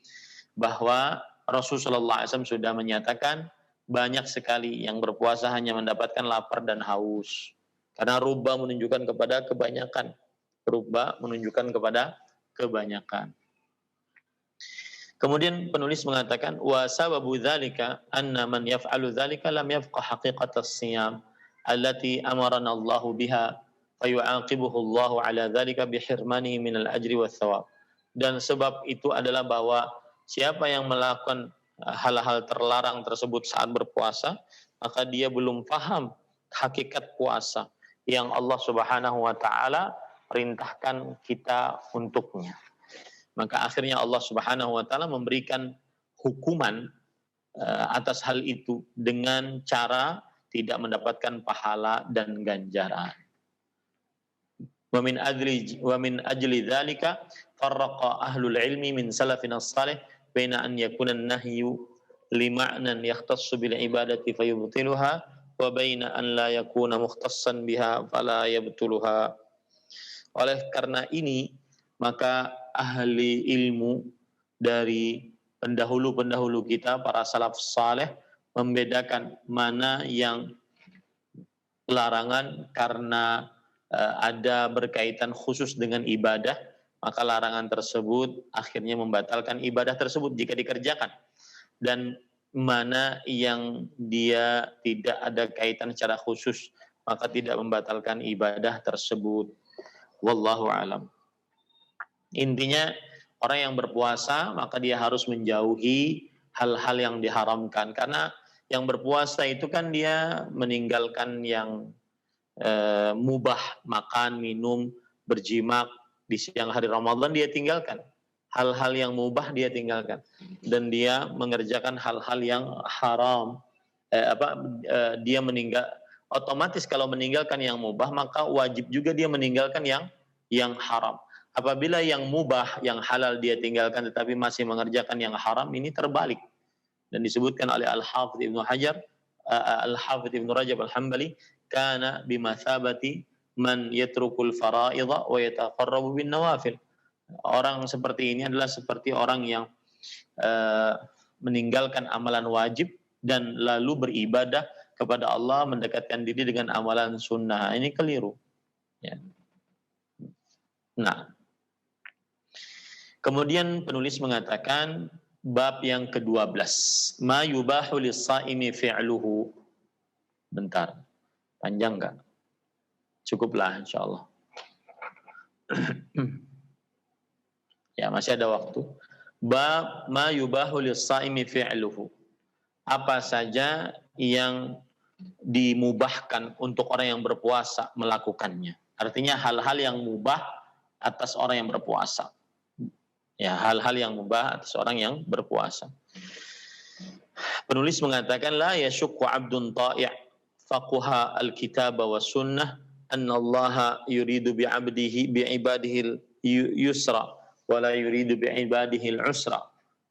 bahwa Rasulullah SAW sudah menyatakan banyak sekali yang berpuasa hanya mendapatkan lapar dan haus. Karena rubba menunjukkan kepada kebanyakan. Rubba menunjukkan kepada kebanyakan. Kemudian penulis mengatakan, wa sababu dzalika anna man yaf'alu dzalika lam yafqah haqiqatas siyam allati amarana Allahu biha fayu'aqibuhu Allahu ala dzalika bihirmanihi minal ajri wath thawab. Dan sebab itu adalah bahwa siapa yang melakukan hal-hal terlarang tersebut saat berpuasa, maka dia belum paham hakikat puasa yang Allah Subhanahu wa taala perintahkan kita untuknya. Maka akhirnya Allah Subhanahu wa taala memberikan hukuman atas hal itu dengan cara tidak mendapatkan pahala dan ganjaran. Wa min ajli dzalika farraqa ahlul ilmi min salafina as-salih baina an yakuna an-nahyu lima'nan yahtassu bil ibadati fayubtiluha wa baina an la yakuna mukhtassan biha fala yabtuluha. Oleh karena ini, maka ahli ilmu dari pendahulu-pendahulu kita, para salaf saleh, membedakan mana yang larangan karena ada berkaitan khusus dengan ibadah, maka larangan tersebut akhirnya membatalkan ibadah tersebut jika dikerjakan. Dan mana yang dia tidak ada kaitan secara khusus, maka tidak membatalkan ibadah tersebut. Wallahu alam. Intinya, orang yang berpuasa maka dia harus menjauhi hal-hal yang diharamkan, karena yang berpuasa itu kan dia meninggalkan yang mubah, makan, minum, berjimak di siang hari Ramadan dia tinggalkan. Hal-hal yang mubah dia tinggalkan, dan dia mengerjakan hal-hal yang haram. Dia meninggal, otomatis kalau meninggalkan yang mubah maka wajib juga dia meninggalkan yang haram. Apabila yang mubah, yang halal dia tinggalkan tetapi masih mengerjakan yang haram, ini terbalik. Dan disebutkan oleh Al-Hafidh Ibnu Hajar, Al-Hafidh Ibnu Rajab Al-Hambali, kana bimathabati man yatrukul fara'idha wa yataqarrabu bin nawafil. Orang seperti ini adalah seperti orang yang meninggalkan amalan wajib dan lalu beribadah kepada Allah, mendekatkan diri dengan amalan sunnah. Ini keliru. Ya. Nah, kemudian penulis mengatakan bab yang ke-12, ma yubahu lis-shaimi fi'luhu. Bentar, panjang enggak? Cukuplah insyaallah. Ya, masih ada waktu. Bab ma yubahu lis-shaimi fi'luhu. Apa saja yang dimubahkan untuk orang yang berpuasa melakukannya. Artinya hal-hal yang mubah atas orang yang berpuasa. Ya, hal-hal yang mubah atas orang yang berpuasa. Penulis mengatakan la yashukku 'abdun ta'i' faquha al-kitab wa sunnah anna Allah yuridu bi'ibadihi yusra wa la yuridu bi'ibadihi al-usra.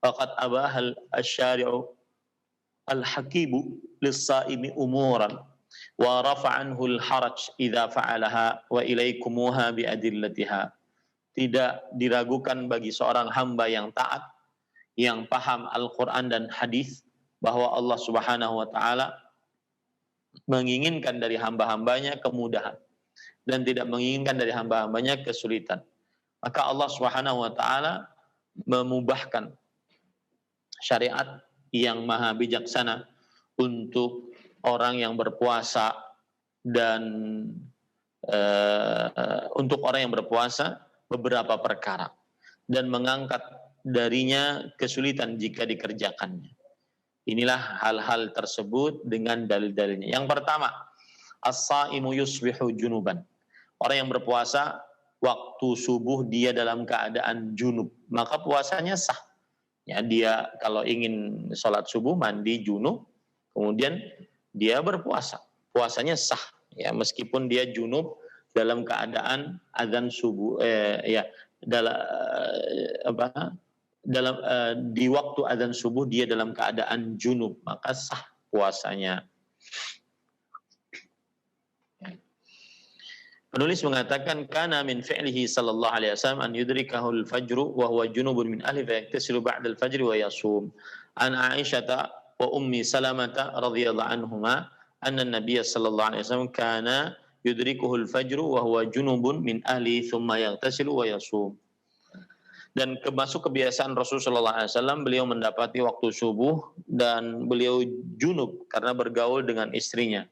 Faqad abaha al-syari'u al-hakibu lis-sa'imi umuran wa rafa'a anhu al-haraj idza fa'alaha wa ilaykumuha bi'adillatiha. Tidak diragukan bagi seorang hamba yang taat, yang paham Al-Quran dan hadis, bahwa Allah Subhanahu wa Ta'ala menginginkan dari hamba-hambanya kemudahan dan tidak menginginkan dari hamba-hambanya kesulitan. Maka Allah Subhanahu wa Ta'ala memubahkan syariat yang maha bijaksana untuk orang yang berpuasa dan untuk orang yang berpuasa beberapa perkara dan mengangkat darinya kesulitan jika dikerjakannya. Inilah hal-hal tersebut dengan dalil-dalilnya. Yang pertama, as-saimu yusbihu junuban. Orang yang berpuasa waktu subuh dia dalam keadaan junub, maka puasanya sah. Ya, dia kalau ingin sholat subuh mandi junub, kemudian dia berpuasa, puasanya sah. Ya, meskipun dia junub dalam keadaan azan subuh, di waktu azan subuh dia dalam keadaan junub, maka sah puasanya. Penulis mengatakan kana min fi'lihi sallallahu alaihi wasallam an yudrikahu al-fajr wa huwa junubun min ahli fa yaktasilu ba'da al-fajr wa yasum. An Aisyah wa ummi Salamah radhiyallahu anhuma anna an-nabiy sallallahu alaihi wasallam kana yudrikuhu al-fajr wa huwa junubun min ahli thumma yaghtasilu wa yasum. Dan masuk kebiasaan Rasulullah SAW, beliau mendapati waktu subuh dan beliau junub karena bergaul dengan istrinya.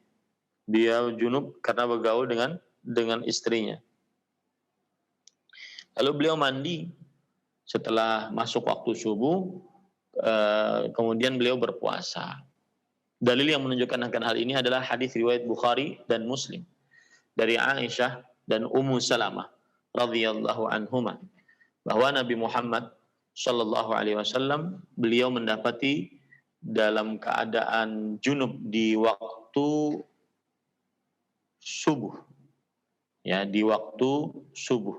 Dia junub karena bergaul dengan istrinya. Lalu beliau mandi setelah masuk waktu subuh, kemudian beliau berpuasa. Dalil yang menunjukkan akan hal ini adalah hadis riwayat Bukhari dan Muslim dari Aisyah dan Ummu Salamah radhiyallahu anhuma, bahwa Nabi Muhammad sallallahu alaihi wasallam beliau mendapati dalam keadaan junub di waktu subuh. Ya, di waktu subuh.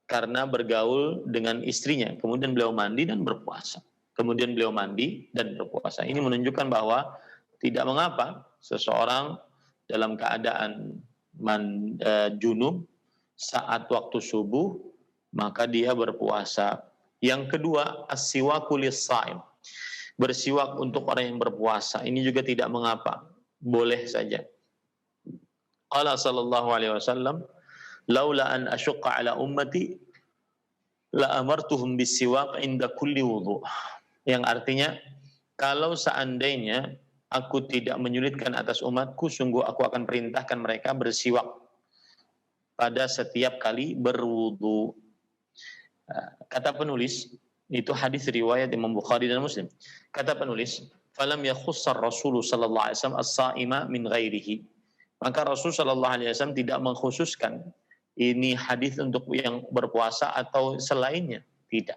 Karena bergaul dengan istrinya, kemudian beliau mandi dan berpuasa. Kemudian beliau mandi dan berpuasa. Ini menunjukkan bahwa tidak mengapa seseorang dalam keadaan junub saat waktu subuh maka dia berpuasa. Yang kedua, as-siwaku lis-shaim. Bersiwak untuk orang yang berpuasa. Ini juga tidak mengapa, boleh saja. Qala sallallahu alaihi wasallam, "Laula an asyqa ala ummati la amartuhum bis-siwak inda kulli wudu." Yang artinya, kalau seandainya aku tidak menyulitkan atas umatku, sungguh aku akan perintahkan mereka bersiwak pada setiap kali berwudu. Kata penulis, itu hadis riwayat Imam Bukhari dan Muslim. Kata penulis, falam yakhussar Rasul sallallahu alaihi wasallam as-saima min ghairihi. Maka Rasul sallallahu alaihi wasallam tidak mengkhususkan ini hadis untuk yang berpuasa atau selainnya, tidak.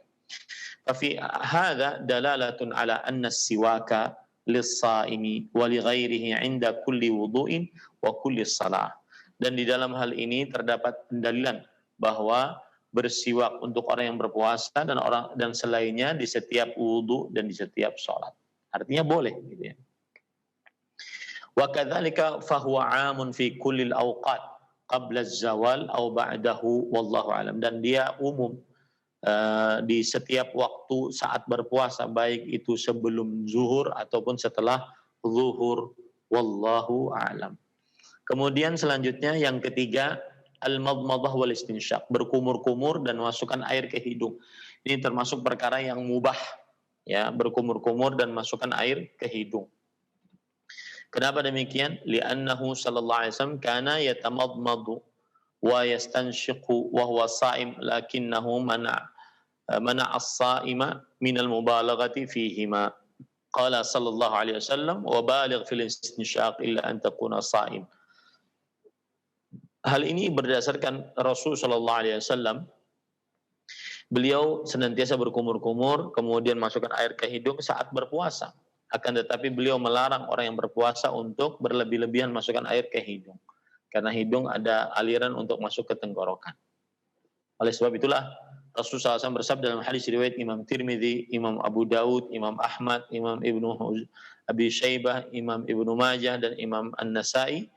Fa hadza dalalatun ala anna as-siwaka lis-saimi wa li ghairihi 'inda kulli wudu'in wa kulli shalah. Dan di dalam hal ini terdapat pendalilan bahwa bersiwak untuk orang yang berpuasa dan selainnya di setiap wudu dan di setiap sholat. Artinya boleh, gitu ya. Wa kadzalika fahuwa 'amun fi kulli al-awqat qabla az-zawal aw ba'dahu wallahu alam. Dan dia umum di setiap waktu saat berpuasa, baik itu sebelum zuhur ataupun setelah zuhur, wallahu alam. Kemudian selanjutnya yang ketiga, al-madmadah wal istinsyaq, berkumur-kumur dan masukkan air ke hidung. Ini termasuk perkara yang mubah, ya, berkumur-kumur dan masukkan air ke hidung. Kenapa demikian? Li'annahu sallallahu alaihi wasallam kana yatamadmadu wa yastanshiqu wa huwa sha'im lakinnahu mana as-sha'ima min al-mubalaghati fihima. Qala sallallahu alaihi wasallam wa baligh fil istinsyaq illa an takuna sha'im. Hal ini berdasarkan Rasul sallallahu alaihi wasallam. Beliau senantiasa berkumur-kumur, kemudian masukkan air ke hidung saat berpuasa. Akan tetapi beliau melarang orang yang berpuasa untuk berlebih-lebihan masukkan air ke hidung. Karena hidung ada aliran untuk masuk ke tenggorokan. Oleh sebab itulah Rasulullah SAW bersabda dalam hadis riwayat Imam Tirmidzi, Imam Abu Daud, Imam Ahmad, Imam Ibnu Abi Syaibah, Imam Ibnu Majah, dan Imam An-Nasai,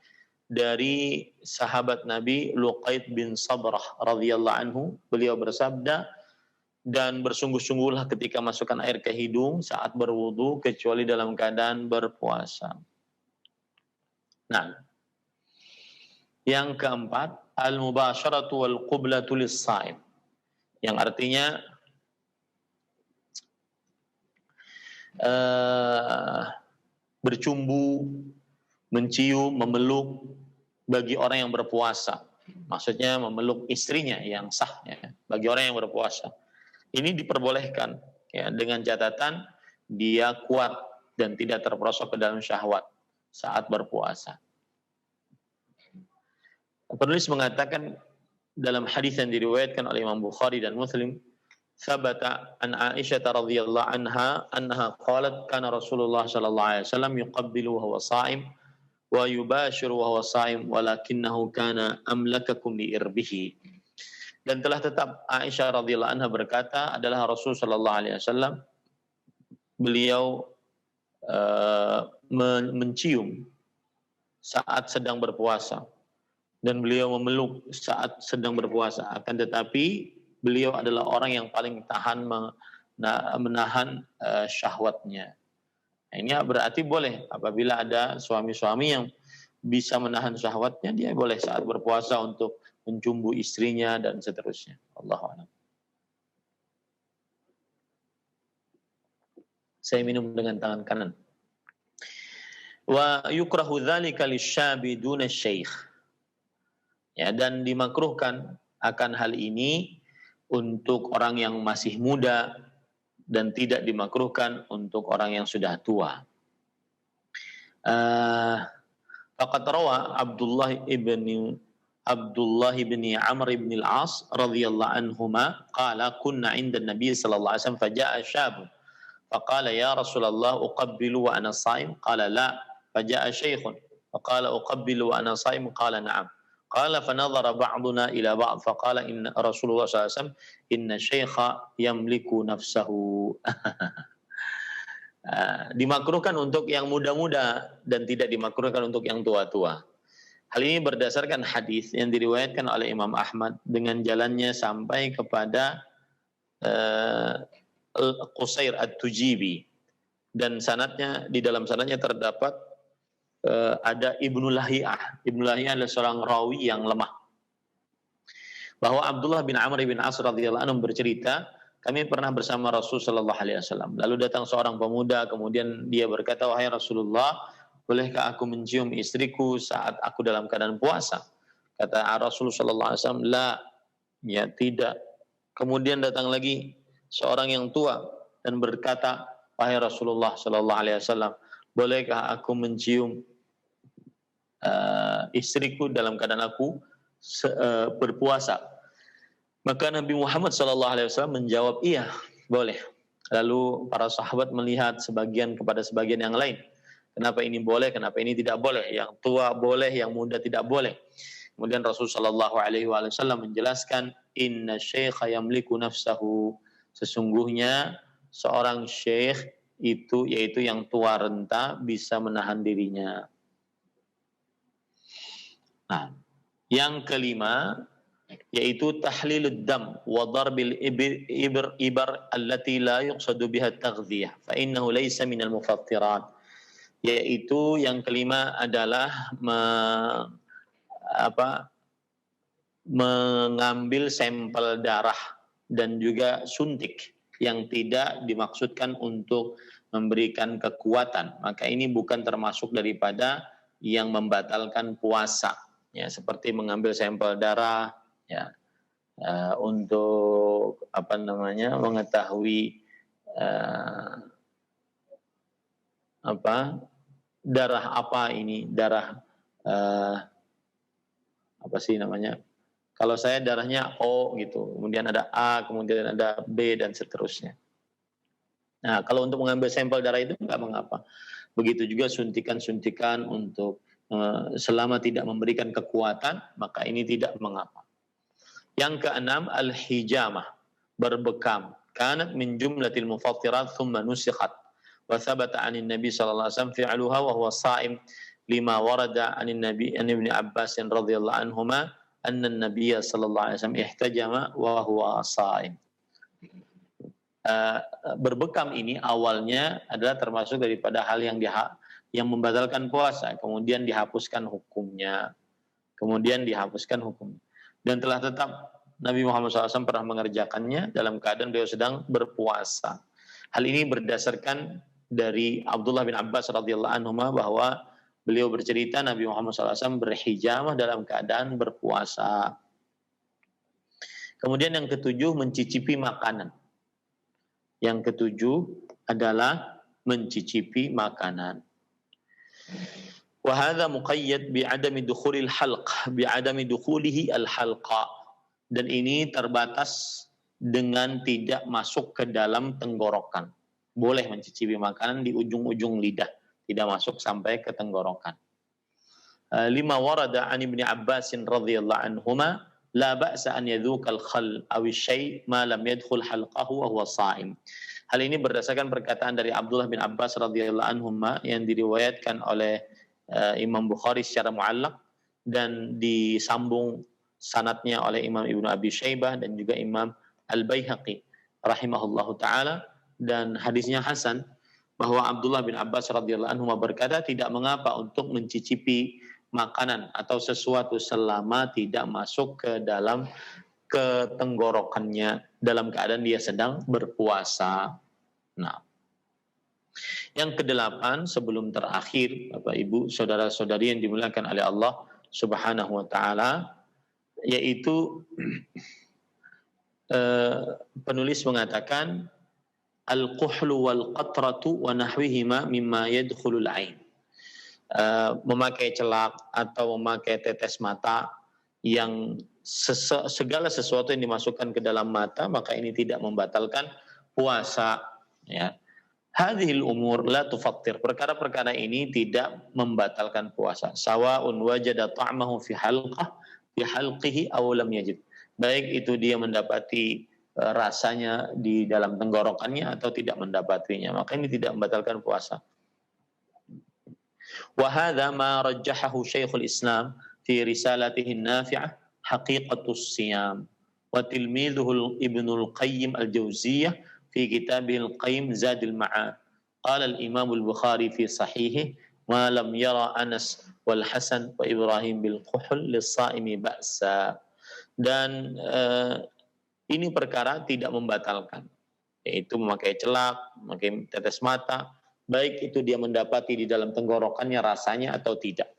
dari sahabat Nabi Luqait bin Sabrah radhiyallahu anhu, beliau bersabda, dan bersungguh-sungguhlah ketika masukkan air ke hidung saat berwudu kecuali dalam keadaan berpuasa. Nah, yang keempat, al-mubasharatu wal qublatu lis-shaim, yang artinya bercumbu, mencium, memeluk bagi orang yang berpuasa. Maksudnya memeluk istrinya yang sah, ya, bagi orang yang berpuasa. Ini diperbolehkan, ya, dengan catatan dia kuat dan tidak terperosok ke dalam syahwat saat berpuasa. Penulis mengatakan dalam hadis yang diriwayatkan oleh Imam Bukhari dan Muslim, sabata an Aisyah radhiyallahu anha annaha qalat kana Rasulullah sallallahu alaihi wasallam yuqabbilu wa huwa sha'im wa yubashiru wa huwa sha'im walakinnahu kana amlakakum li irbihi. Dan telah tetap Aisyah radhiyallahu anha berkata adalah Rasul sallallahu alaihi wasallam, beliau mencium saat sedang berpuasa dan beliau memeluk saat sedang berpuasa. Akan tetapi beliau adalah orang yang paling tahan menahan syahwatnya. Nah, ini berarti boleh apabila ada suami-suami yang bisa menahan syahwatnya, dia boleh saat berpuasa untuk mencumbu istrinya dan seterusnya. Allahu a'lam. Saya minum dengan tangan kanan. Wa yukrahu dzalika lisyabi duna syekh. Ya, dan dimakruhkan akan hal ini untuk orang yang masih muda dan tidak dimakruhkan untuk orang yang sudah tua. Faqad rawa Abdullah bin Amr bin al-As radhiyallahu anhuma qala kunna 'inda an-nabiy sallallahu alaihi wasallam faja'a syabun faqala ya Rasulullah uqabbilu wa ana sha'im qala la faja'a shaykhun faqala uqabbilu wa ana sha'im qala na'am qala fanadhara ba'duna ila ba'd faqala inna Rasulullah sallallahu alaihi wasallam inna syaikha yamliku nafsahu. Dimakruhkan untuk yang muda-muda dan tidak dimakruhkan untuk yang tua-tua. Hal ini berdasarkan hadis yang diriwayatkan oleh Imam Ahmad dengan jalannya sampai kepada Qusair At-Tujibi, dan sanadnya, di dalam sanadnya terdapat ada Ibnu Lahiyah. Ibnu Lahiyah adalah seorang rawi yang lemah. Bahwa Abdullah bin Amr bin As radhiyallahu anhu bercerita, kami pernah bersama Rasul sallallahu alaihi wasallam. Lalu datang seorang pemuda, kemudian dia berkata, wahai Rasulullah, bolehkah aku mencium istriku saat aku dalam keadaan puasa? Kata Rasulullah sallallahu alaihi wasallam, la, ya tidak. Kemudian datang lagi seorang yang tua dan berkata, wahai Rasulullah sallallahu alaihi wasallam, bolehkah aku mencium istriku dalam keadaan aku berpuasa? Maka Nabi Muhammad SAW menjawab, iya, boleh. Lalu para sahabat melihat sebagian kepada sebagian yang lain. Kenapa ini boleh, kenapa ini tidak boleh? Yang tua boleh, yang muda tidak boleh. Kemudian Rasulullah SAW menjelaskan, inna syaikha yamliku nafsahu. Sesungguhnya seorang syekh itu, yaitu yang tua renta, bisa menahan dirinya. Nah, yang kelima, yaitu tahlilud dam wa darbil ibar allati la yuqsadu biha at-taghdhiyah fa innahu laysa minal mufattirat. Yaitu yang kelima adalah mengambil sampel darah dan juga suntik yang tidak dimaksudkan untuk memberikan kekuatan. Maka ini bukan termasuk daripada yang membatalkan puasa, ya, seperti mengambil sampel darah, ya, untuk mengetahui darah apa ini, darah apa sih namanya? Kalau saya darahnya O gitu, kemudian ada A, kemudian ada B dan seterusnya. Nah, kalau untuk mengambil sampel darah itu nggak mengapa. Begitu juga suntikan-suntikan untuk selama tidak memberikan kekuatan, maka ini tidak mengapa. Yang keenam, al-hijamah, berbekam. Kanat min jumlatil mufattirat thumma nusikhat. Wa thabata 'anil Nabi sallallahu alaihi wasallam fi'luha wa huwa sha'im lima warada 'anil Nabi an Ibnu Abbas radhiyallahu anhuma anna an-nabiy sallallahu alaihi wasallam ihtajama wa huwa sha'im. Berbekam ini awalnya adalah termasuk daripada hal yang membatalkan puasa, kemudian dihapuskan hukumnya. Dan telah tetap Nabi Muhammad SAW pernah mengerjakannya dalam keadaan beliau sedang berpuasa. Hal ini berdasarkan dari Abdullah bin Abbas radhiyallahu anhu bahwa beliau bercerita Nabi Muhammad SAW berhijamah dalam keadaan berpuasa. Kemudian yang ketujuh, mencicipi makanan. Yang ketujuh adalah mencicipi makanan. Wa hadza muqayyad bi'adami dukhulil halq, bi'adami dukhulihi al-halqa. Dan ini terbatas dengan tidak masuk ke dalam tenggorokan. Boleh mencicipi makanan di ujung-ujung lidah, tidak masuk sampai ke tenggorokan. Lima warada an Ibnu Abbas radhiyallahu anhuma la ba'sa an yadhuqa al-khal aw asy-syai' ma lam yadkhul halqahu wa huwa sha'im. Hal ini berdasarkan perkataan dari Abdullah bin Abbas radhiyallahu anhuma yang diriwayatkan oleh Imam Bukhari secara mu'allaq dan disambung sanadnya oleh Imam Ibnu Abi Syaibah dan juga Imam Al-Baihaqi rahimahullahu taala, dan hadisnya hasan, bahwa Abdullah bin Abbas radhiyallahu anhu berkata tidak mengapa untuk mencicipi makanan atau sesuatu selama tidak masuk ke dalam tenggorokannya dalam keadaan dia sedang berpuasa. Nah, yang kedelapan sebelum terakhir, Bapak Ibu, saudara-saudari yang dimuliakan oleh Allah Subhanahu wa taala, yaitu penulis mengatakan al-quhlu wal qatratu wa nahwihima mimma yadkhulul ain. Memakai celak atau memakai tetes mata yang segala sesuatu yang dimasukkan ke dalam mata, maka ini tidak membatalkan puasa, ya. Hadhil umur la tufattir. Perkara-perkara ini tidak membatalkan puasa. Sawa'un wajada ta'mahu fi halqihi aw lam yajid. Baik itu dia mendapati rasanya di dalam tenggorokannya atau tidak mendapatinya, maka ini tidak membatalkan puasa. Wa hadza ma rajjahahu Syekhul Islam fi risalatihi an-nafi'ah Haqiqatus Siyam wa tilmidhuhu Ibnul Qayyim al-Jauziyah fi kitabihil Qayyim Zadul Ma'ad. Qala al-Imam al-Bukhari fi sahihi ma lam yara Anas wal Hasan wa Ibrahim bil quhl lis-sha'imi ba'sa. Dan ini perkara tidak membatalkan, yaitu memakai celak, memakai tetes mata, baik itu dia mendapati di dalam tenggorokannya rasanya atau tidak.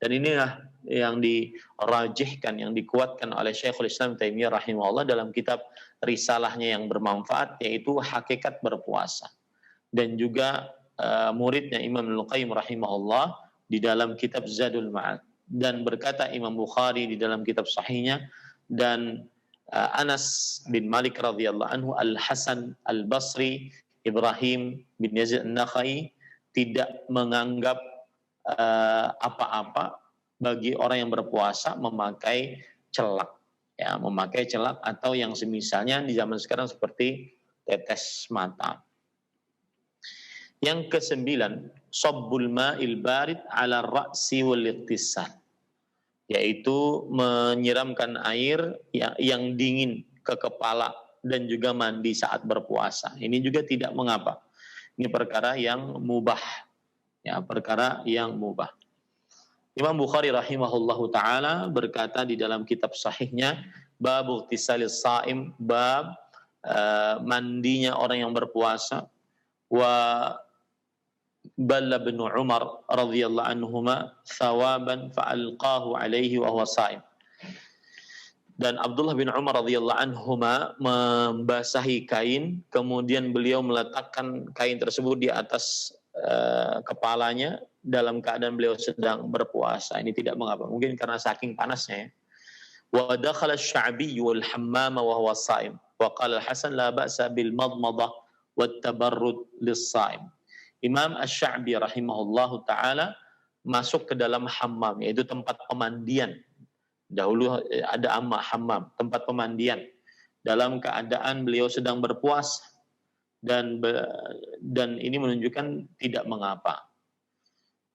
Dan inilah yang dirajihkan, yang dikuatkan oleh Syekhul Islam Taimiyah rahimahullah dalam kitab risalahnya yang bermanfaat, yaitu Hakikat Berpuasa. Dan juga muridnya Imam Al-Qayyim rahimahullah di dalam kitab Zadul Ma'ad. Dan berkata Imam Bukhari di dalam kitab sahihnya, dan Anas bin Malik radhiyallahu anhu, Al-Hasan Al-Basri, Ibrahim bin Yazid An-Nakhai tidak menganggap apa-apa bagi orang yang berpuasa memakai celak, ya, memakai celak atau yang semisalnya di zaman sekarang seperti tetes mata. Yang kesembilan, sabbul ma'il barid 'ala ar-ra'si wal ightisal, yaitu menyiramkan air yang dingin ke kepala dan juga mandi saat berpuasa. Ini juga tidak mengapa. Ini perkara yang mubah. Ya, perkara yang mubah. Imam Bukhari rahimahullahu taala berkata di dalam kitab sahihnya, bab ightisalis shaim, bab mandinya orang yang berpuasa. Wa balla bin Umar radhiyallahu anhuma thawaban fa'alqahu alaihi wa huwa shaim. Dan Abdullah bin Umar radhiyallahu anhuma membasahi kain, kemudian beliau meletakkan kain tersebut di atas kepalanya dalam keadaan beliau sedang berpuasa. Ini tidak mengapa. Mungkin karena saking panasnya ya. Wa dakhala asy-sya'bi wal hammama wa huwa sha'im. Wa qala al-Hasan la ba'sa bil madmadah wat tabarrud lis-sha'im. Imam Asy-Sya'bi rahimahullahu taala masuk ke dalam hammam, yaitu tempat pemandian. Dahulu ada hammam, tempat pemandian. Dalam keadaan beliau sedang berpuasa, dan ini menunjukkan tidak mengapa.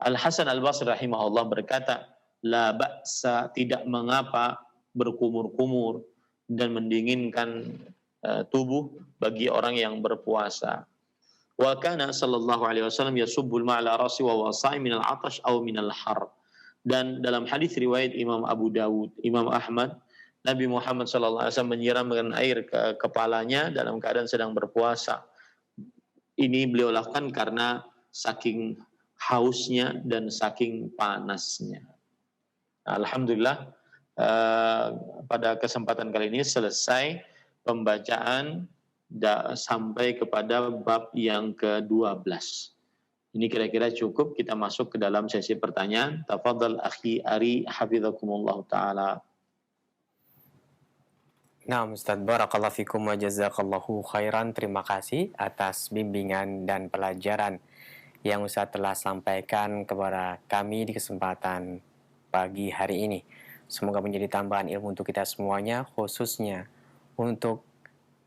Al-Hasan Al-Basri rahimahullah berkata, la ba'sa, tidak mengapa berkumur-kumur dan mendinginkan tubuh bagi orang yang berpuasa. Wa kana sallallahu alaihi wasallam yasubbul ma'ala rasi wa wasai min al-'atash aw min al-har. Dan dalam hadis riwayat Imam Abu Dawud, Imam Ahmad, Nabi Muhammad sallallahu alaihi wasallam menyiramkan air ke kepalanya dalam keadaan sedang berpuasa. Ini beliau lakukan karena saking hausnya dan saking panasnya. Alhamdulillah, pada kesempatan kali ini selesai pembacaan sampai kepada bab yang ke-12. Ini kira-kira cukup, kita masuk ke dalam sesi pertanyaan. Tafadhal akhi Ari hafizakumullah taala. Nah, Ustaz, barakallahu fikum wa jazakallahu khairan. Terima kasih atas bimbingan dan pelajaran yang Ustaz telah sampaikan kepada kami di kesempatan pagi hari ini. Semoga menjadi tambahan ilmu untuk kita semuanya, khususnya untuk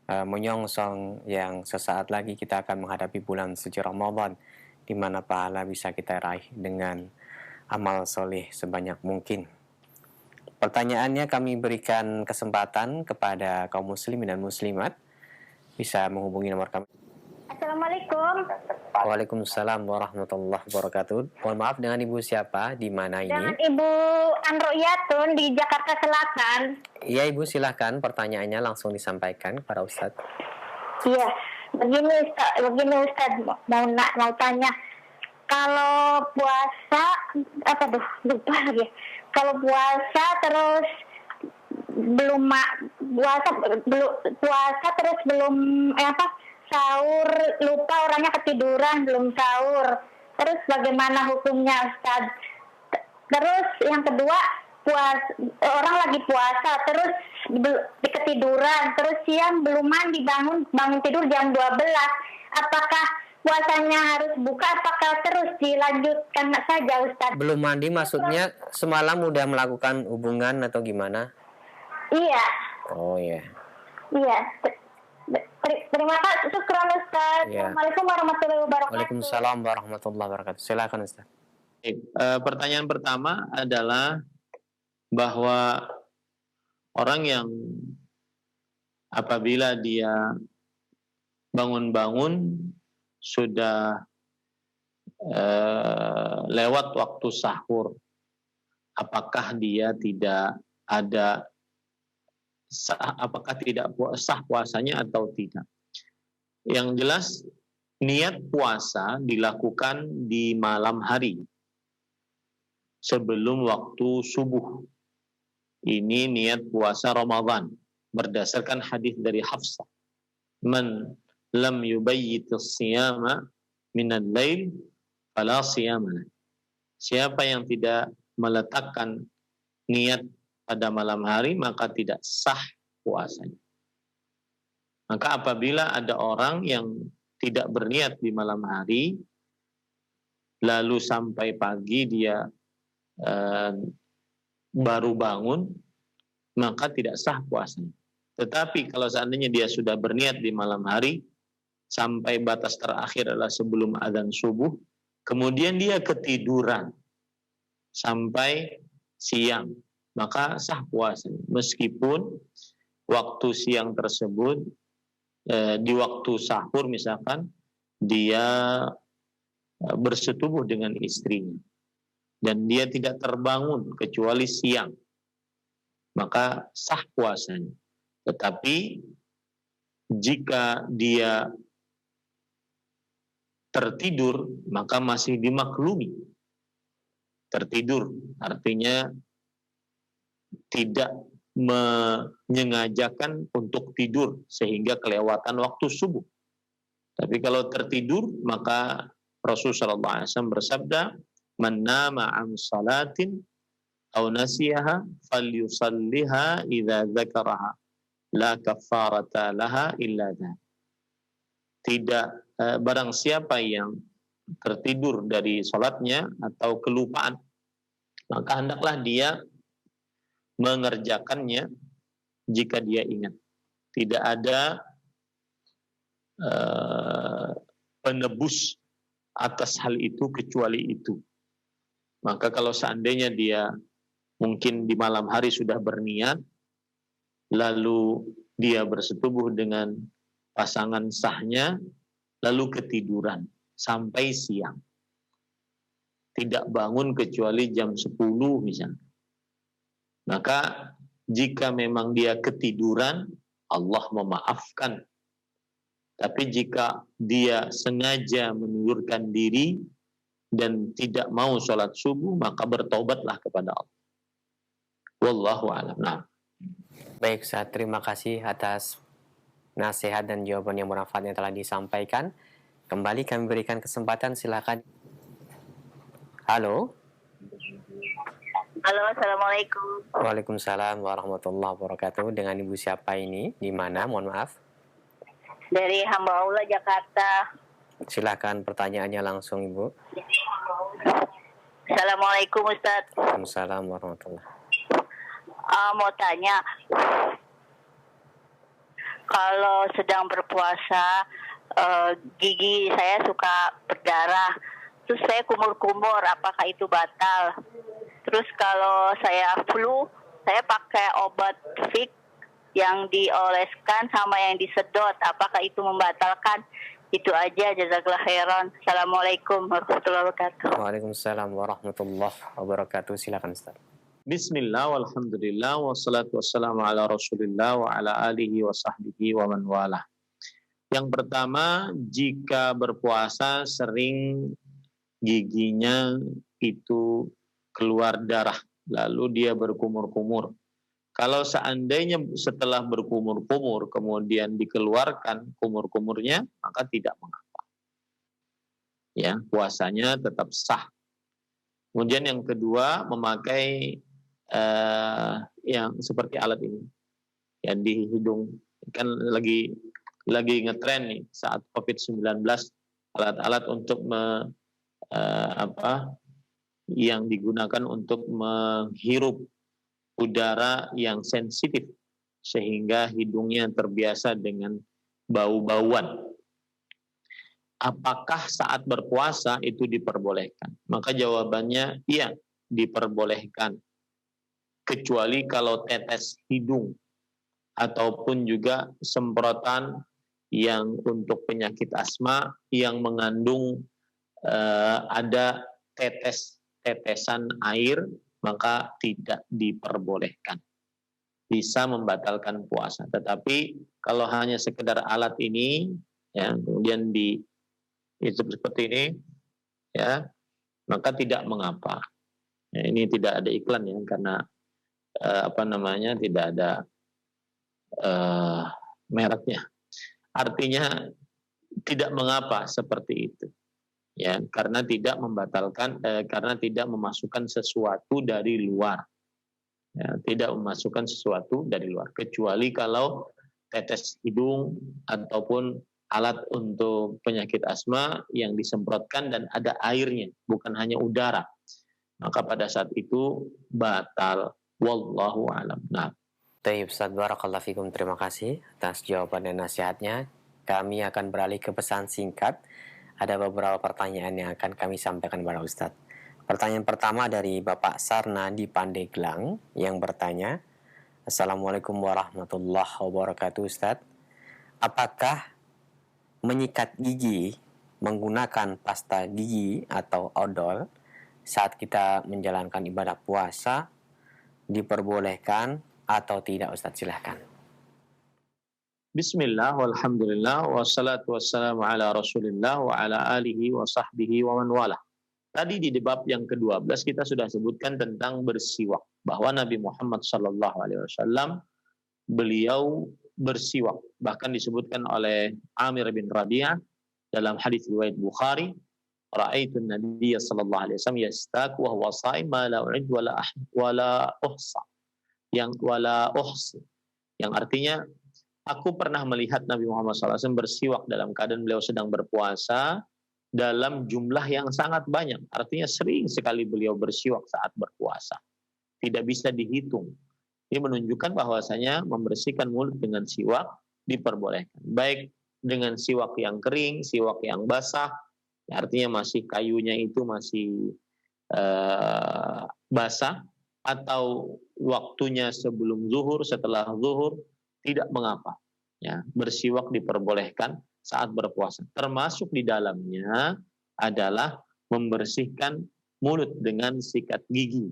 menyongsong yang sesaat lagi kita akan menghadapi bulan suci Ramadan, di mana pahala bisa kita raih dengan amal soleh sebanyak mungkin. Pertanyaannya kami berikan kesempatan kepada kaum muslimin dan muslimat, bisa menghubungi nomor kami. Assalamualaikum. Waalaikumsalam warahmatullahi wabarakatuh. Mohon maaf, dengan Ibu siapa? Di mana ini? Dengan Ibu Anroyatun di Jakarta Selatan. Iya Ibu, silahkan pertanyaannya langsung disampaikan kepada Ustadz. Iya, begini Ustaz, mau tanya. Kalau puasa, lupa lagi. Kalau puasa terus belum sahur, lupa orangnya ketiduran belum sahur. Terus bagaimana hukumnya Ustaz? Terus yang kedua, orang lagi puasa terus ketiduran, terus siang belum mandi, bangun tidur jam 12. Apakah puasanya harus buka, apakah terus dilanjutkan saja Ustaz? Belum mandi maksudnya semalam udah melakukan hubungan atau gimana? Iya. Oh iya. Iya. Terima kasih, syukran Ustaz. Ya. Assalamualaikum warahmatullahi wabarakatuh. Waalaikumsalam warahmatullahi wabarakatuh. Silakan Ustaz. Pertanyaan pertama adalah bahwa orang yang apabila dia bangun-bangun sudah lewat waktu sahur, apakah dia tidak ada, apakah tidak sah puasanya atau tidak? Yang jelas niat puasa dilakukan di malam hari sebelum waktu subuh. Ini niat puasa Ramadan berdasarkan hadis dari Hafsah. Man lam yubayyitis siyama minal lail fala siyama. Siapa yang tidak meletakkan niat pada malam hari maka tidak sah puasanya. Maka apabila ada orang yang tidak berniat di malam hari lalu sampai pagi dia baru bangun, maka tidak sah puasanya. Tetapi kalau seandainya dia sudah berniat di malam hari sampai batas terakhir adalah sebelum adzan subuh, kemudian dia ketiduran sampai siang, maka sah puasanya. Meskipun waktu siang tersebut di waktu sahur misalkan dia bersetubuh dengan istrinya dan dia tidak terbangun kecuali siang, maka sah puasanya. Tetapi jika dia tertidur maka masih dimaklumi. Tertidur artinya tidak menyengajakan untuk tidur sehingga kelewatan waktu subuh. Tapi kalau tertidur maka Rasul sallallahu alaihi wasallam bersabda, "Man nama an salatin aw nasiyaha falyusalliha idza dzakaraha, la kafarata laha illa dzalik." Tidak barang siapa yang tertidur dari salatnya atau kelupaan, maka hendaklah dia mengerjakannya jika dia ingat. Tidak ada penebus atas hal itu kecuali itu. Maka kalau seandainya dia mungkin di malam hari sudah berniat, lalu dia bersetubuh dengan pasangan sahnya, lalu ketiduran sampai siang. Tidak bangun kecuali jam 10 misalnya. Maka jika memang dia ketiduran, Allah memaafkan. Tapi jika dia sengaja mengundurkan diri dan tidak mau sholat subuh, maka bertobatlah kepada Allah. Wallahu a'lam. Nah. Baik, Ustaz, terima kasih atas nasihat dan jawaban yang bermanfaat yang telah disampaikan. Kembali kami berikan kesempatan, silakan. Halo. Halo, assalamualaikum. Waalaikumsalam warahmatullahi wabarakatuh. Dengan Ibu siapa ini? Di mana? Mohon maaf. Dari Hamba Allah, Jakarta. Silakan pertanyaannya langsung, Ibu. Assalamualaikum, Ustaz. Waalaikumsalam warahmatullahi. Mau tanya, kalau sedang berpuasa, gigi saya suka berdarah, terus saya kumur-kumur, apakah itu batal? Terus kalau saya flu, saya pakai obat fik yang dioleskan sama yang disedot, apakah itu membatalkan? Itu aja, jazakallah khairan. Assalamualaikum warahmatullahi wabarakatuh. Waalaikumsalam warahmatullahi wabarakatuh. Silakan, Ustaz. Bismillah, walhamdulillah, wassalatu wassalamu ala rasulillah wa ala alihi wa sahbihi wa man walah. Yang pertama, jika berpuasa sering giginya itu keluar darah, lalu dia berkumur-kumur. Kalau seandainya setelah berkumur-kumur kemudian dikeluarkan kumur-kumurnya, maka tidak mengapa. Ya, puasanya tetap sah. Kemudian yang kedua, memakai yang seperti alat ini, yang di hidung. Kan lagi ngetren nih saat COVID-19, alat-alat untuk yang digunakan untuk menghirup udara yang sensitif sehingga hidungnya terbiasa dengan bau-bauan. Apakah saat berpuasa itu diperbolehkan? Maka jawabannya iya, diperbolehkan. Kecuali kalau tetes hidung ataupun juga semprotan yang untuk penyakit asma yang mengandung ada tetesan air, maka tidak diperbolehkan. Bisa membatalkan puasa. Tetapi kalau hanya sekedar alat ini, ya, kemudian itu seperti ini, ya, maka tidak mengapa. Ya, ini tidak ada iklan ya, karena tidak ada mereknya. Artinya tidak mengapa seperti itu. Ya, karena tidak membatalkan, karena tidak memasukkan sesuatu dari luar. Ya, tidak memasukkan sesuatu dari luar. Kecuali kalau tetes hidung ataupun alat untuk penyakit asma yang disemprotkan dan ada airnya, bukan hanya udara. Maka pada saat itu batal. Wallahu a'lam. Nah. Baik, Ustaz, barakallahu fikum. Terima kasih atas jawaban dan nasihatnya. Kami akan beralih ke pesan singkat. Ada beberapa pertanyaan yang akan kami sampaikan kepada Ustadz. Pertanyaan pertama dari Bapak Sarna di Pandeglang yang bertanya, Assalamualaikum warahmatullahi wabarakatuh, Ustadz. Apakah menyikat gigi menggunakan pasta gigi atau odol saat kita menjalankan ibadah puasa diperbolehkan atau tidak, Ustadz? Silahkan. Bismillah, walhamdulillah, wassalatu wassalamu ala rasulillah wa ala alihi wa sahbihi wa man walah. Tadi di bab yang ke-12 kita sudah sebutkan tentang bersiwak, bahwa Nabi Muhammad SAW beliau bersiwak. Bahkan disebutkan oleh Amir bin Rabi'ah dalam hadis riwayat Bukhari, Ra'aitu Nabiy sallallahu alaihi wasallam yastak wa huwa sha'im ma la u'id wala uhsa. Yang wala uhsi. Yang artinya aku pernah melihat Nabi Muhammad SAW bersiwak dalam keadaan beliau sedang berpuasa dalam jumlah yang sangat banyak. Artinya sering sekali beliau bersiwak saat berpuasa. Tidak bisa dihitung. Ini menunjukkan bahwasanya membersihkan mulut dengan siwak diperbolehkan. Baik dengan siwak yang kering, siwak yang basah, artinya masih kayunya itu masih basah, atau waktunya sebelum zuhur, setelah zuhur, tidak mengapa. Ya, bersiwak diperbolehkan saat berpuasa. Termasuk di dalamnya adalah membersihkan mulut dengan sikat gigi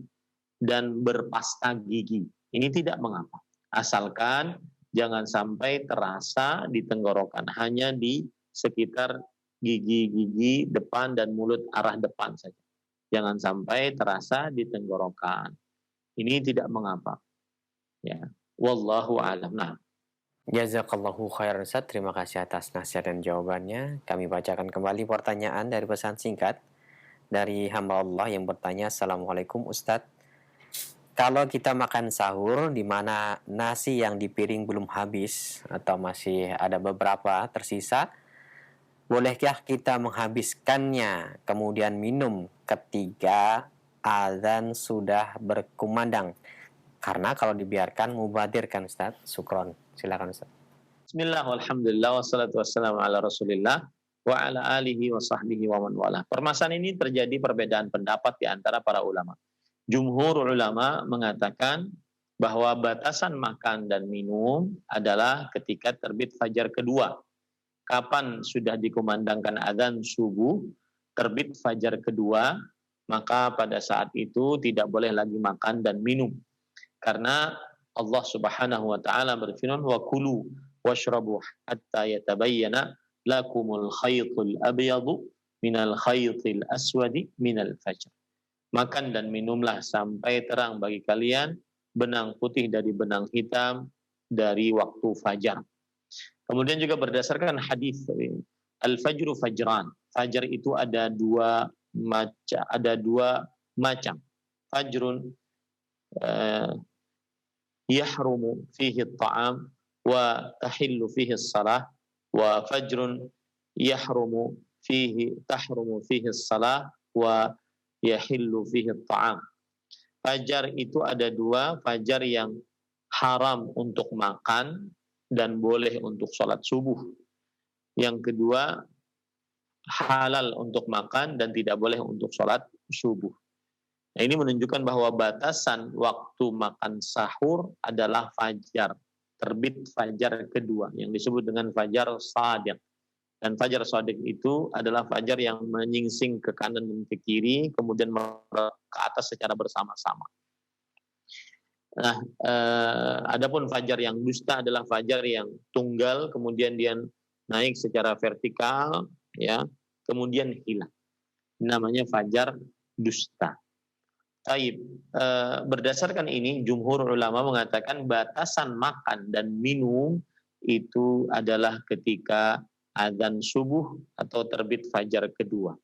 dan berpasta gigi. Ini tidak mengapa. Asalkan jangan sampai terasa di tenggorokan, hanya di sekitar gigi-gigi depan dan mulut arah depan saja. Jangan sampai terasa di tenggorokan. Ini tidak mengapa. Ya, wallahu a'lam. Nah, Jazakallahu khairan Ustaz. Terima kasih atas nasihat dan jawabannya. Kami bacakan kembali pertanyaan dari pesan singkat dari hamba Allah yang bertanya, Assalamualaikum Ustaz. Kalau kita makan sahur di mana nasi yang di piring belum habis atau masih ada beberapa tersisa, bolehkah kita menghabiskannya kemudian minum ketika azan sudah berkumandang? Karena kalau dibiarkan mubadirkan Ustaz. Syukron. Silakan Ustaz. bismillah, walhamdulillah, wassalatu wassalamu ala rasulillah, wa ala alihi wa sahbihi wa man wala. Permasalahan ini terjadi perbedaan pendapat di antara para ulama. Jumhur ulama mengatakan bahwa batasan makan dan minum adalah ketika terbit fajar kedua. Kapan sudah dikumandangkan azan subuh, terbit fajar kedua, maka pada saat itu tidak boleh lagi makan dan minum. Karena Allah Subhanahu wa taala berfirman, wa kulu washrabu hatta yatabayyana lakumul khaytul abyadu minal khaytil aswadi minal fajr. Makan dan minumlah sampai terang bagi kalian benang putih dari benang hitam dari waktu fajar. Kemudian juga berdasarkan hadis al-fajru fajran. Fajar itu ada dua macam. Fajrun yahrumu fihi at-ta'am wa tahillu fihi as-salah, wa fajrun tahrumu fihi as-salah wa yahillu fihi at-ta'am. Fajar itu ada dua, fajar yang haram untuk makan dan boleh untuk sholat subuh. Yang kedua, halal untuk makan dan tidak boleh untuk sholat subuh. Nah, ini menunjukkan bahwa batasan waktu makan sahur adalah fajar, terbit fajar kedua yang disebut dengan fajar shadiq. Dan fajar shadiq itu adalah fajar yang menyingsing ke kanan dan ke kiri, kemudian ke atas secara bersama-sama. Nah, adapun fajar yang dusta adalah fajar yang tunggal, kemudian dia naik secara vertikal, ya, kemudian hilang. Namanya fajar dusta. Taib. Berdasarkan ini, jumhur ulama mengatakan batasan makan dan minum itu adalah ketika azan subuh atau terbit fajar kedua.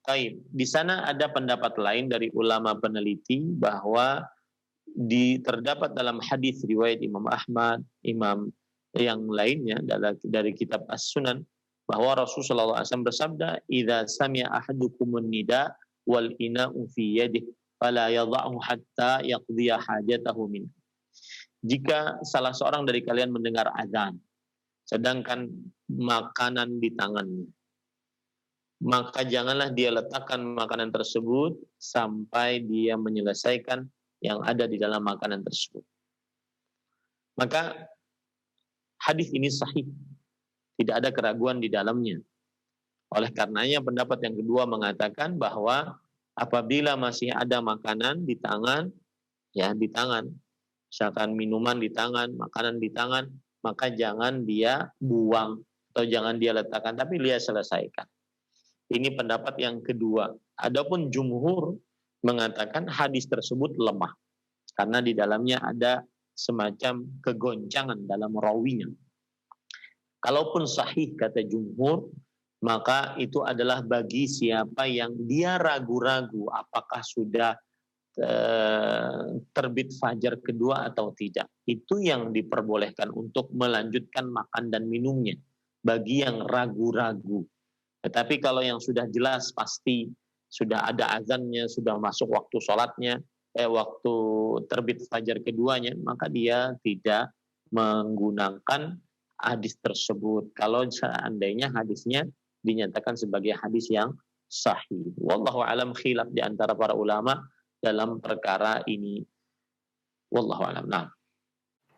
Taib. Di sana ada pendapat lain dari ulama peneliti bahwa terdapat dalam hadis riwayat Imam Ahmad, imam yang lainnya dari kitab As-Sunan, bahwa Rasulullah SAW bersabda, "Idza sami'a ahadukumun nida wal ina'u fi yadihi fala yadha'hu hatta yaqdiya hajatahu min." Jika salah seorang dari kalian mendengar azan, sedangkan makanan di tangannya, maka janganlah dia letakkan makanan tersebut sampai dia menyelesaikan yang ada di dalam makanan tersebut. Maka hadis ini sahih, tidak ada keraguan di dalamnya. Oleh karenanya pendapat yang kedua mengatakan bahwa apabila masih ada makanan di tangan, ya di tangan, misalkan minuman di tangan, makanan di tangan, maka jangan dia buang atau jangan dia letakkan, tapi dia selesaikan. Ini pendapat yang kedua. Adapun jumhur mengatakan hadis tersebut lemah karena di dalamnya ada semacam kegoncangan dalam rawinya. Kalaupun sahih kata jumhur, maka itu adalah bagi siapa yang dia ragu-ragu apakah sudah terbit fajar kedua atau tidak. Itu yang diperbolehkan untuk melanjutkan makan dan minumnya bagi yang ragu-ragu. Tetapi kalau yang sudah jelas pasti sudah ada azannya, sudah masuk waktu sholatnya, waktu terbit fajar keduanya, maka dia tidak menggunakan hadis tersebut. Kalau seandainya hadisnya dinyatakan sebagai hadis yang sahih. Wallahu alam, khilaf di antara para ulama dalam perkara ini. Wallahu alam. Nah.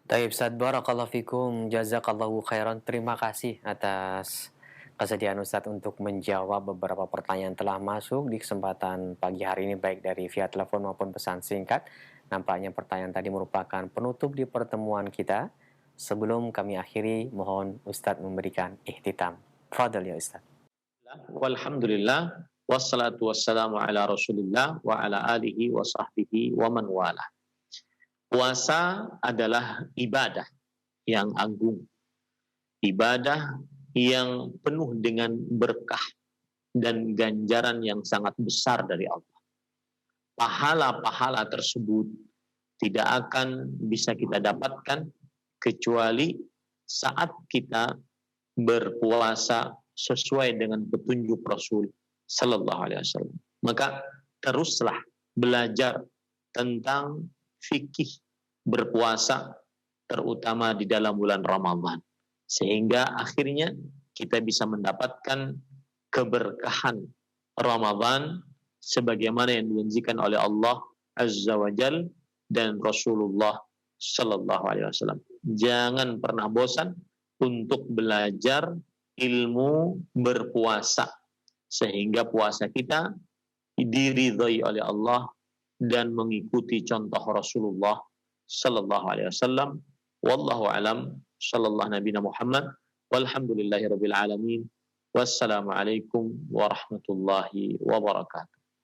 Taib Ustaz, barakallahu fikum, jazakallahu khairan. Terima kasih atas kesediaan Ustaz untuk menjawab beberapa pertanyaan telah masuk di kesempatan pagi hari ini, baik dari via telepon maupun pesan singkat. Nampaknya pertanyaan tadi merupakan penutup di pertemuan kita. Sebelum kami akhiri, mohon Ustaz memberikan ihtitam. Fadal ya Ustaz. Walhamdulillah, wassalatu wassalamu ala Rasulillah wa ala alihi wa sahbihi wa man wala. Puasa adalah ibadah yang agung. Ibadah yang penuh dengan berkah dan ganjaran yang sangat besar dari Allah. Pahala-pahala tersebut tidak akan bisa kita dapatkan kecuali saat kita berpuasa sesuai dengan petunjuk Rasul Sallallahu Alaihi Wasallam. Maka teruslah belajar tentang fikih berpuasa, terutama di dalam bulan Ramadan, sehingga akhirnya kita bisa mendapatkan keberkahan Ramadan sebagaimana yang dijanjikan oleh Allah Azza wa Jal dan Rasulullah Sallallahu Alaihi Wasallam. Jangan pernah bosan untuk belajar ilmu berpuasa, sehingga puasa kita diridhai oleh Allah dan mengikuti contoh Rasulullah Sallallahu Alaihi Wasallam. Wallahu alam. Sallallahu Nabi Muhammad. Walhamdulillahi Rabbil Alamin. Wassalamualaikum warahmatullahi wabarakatuh.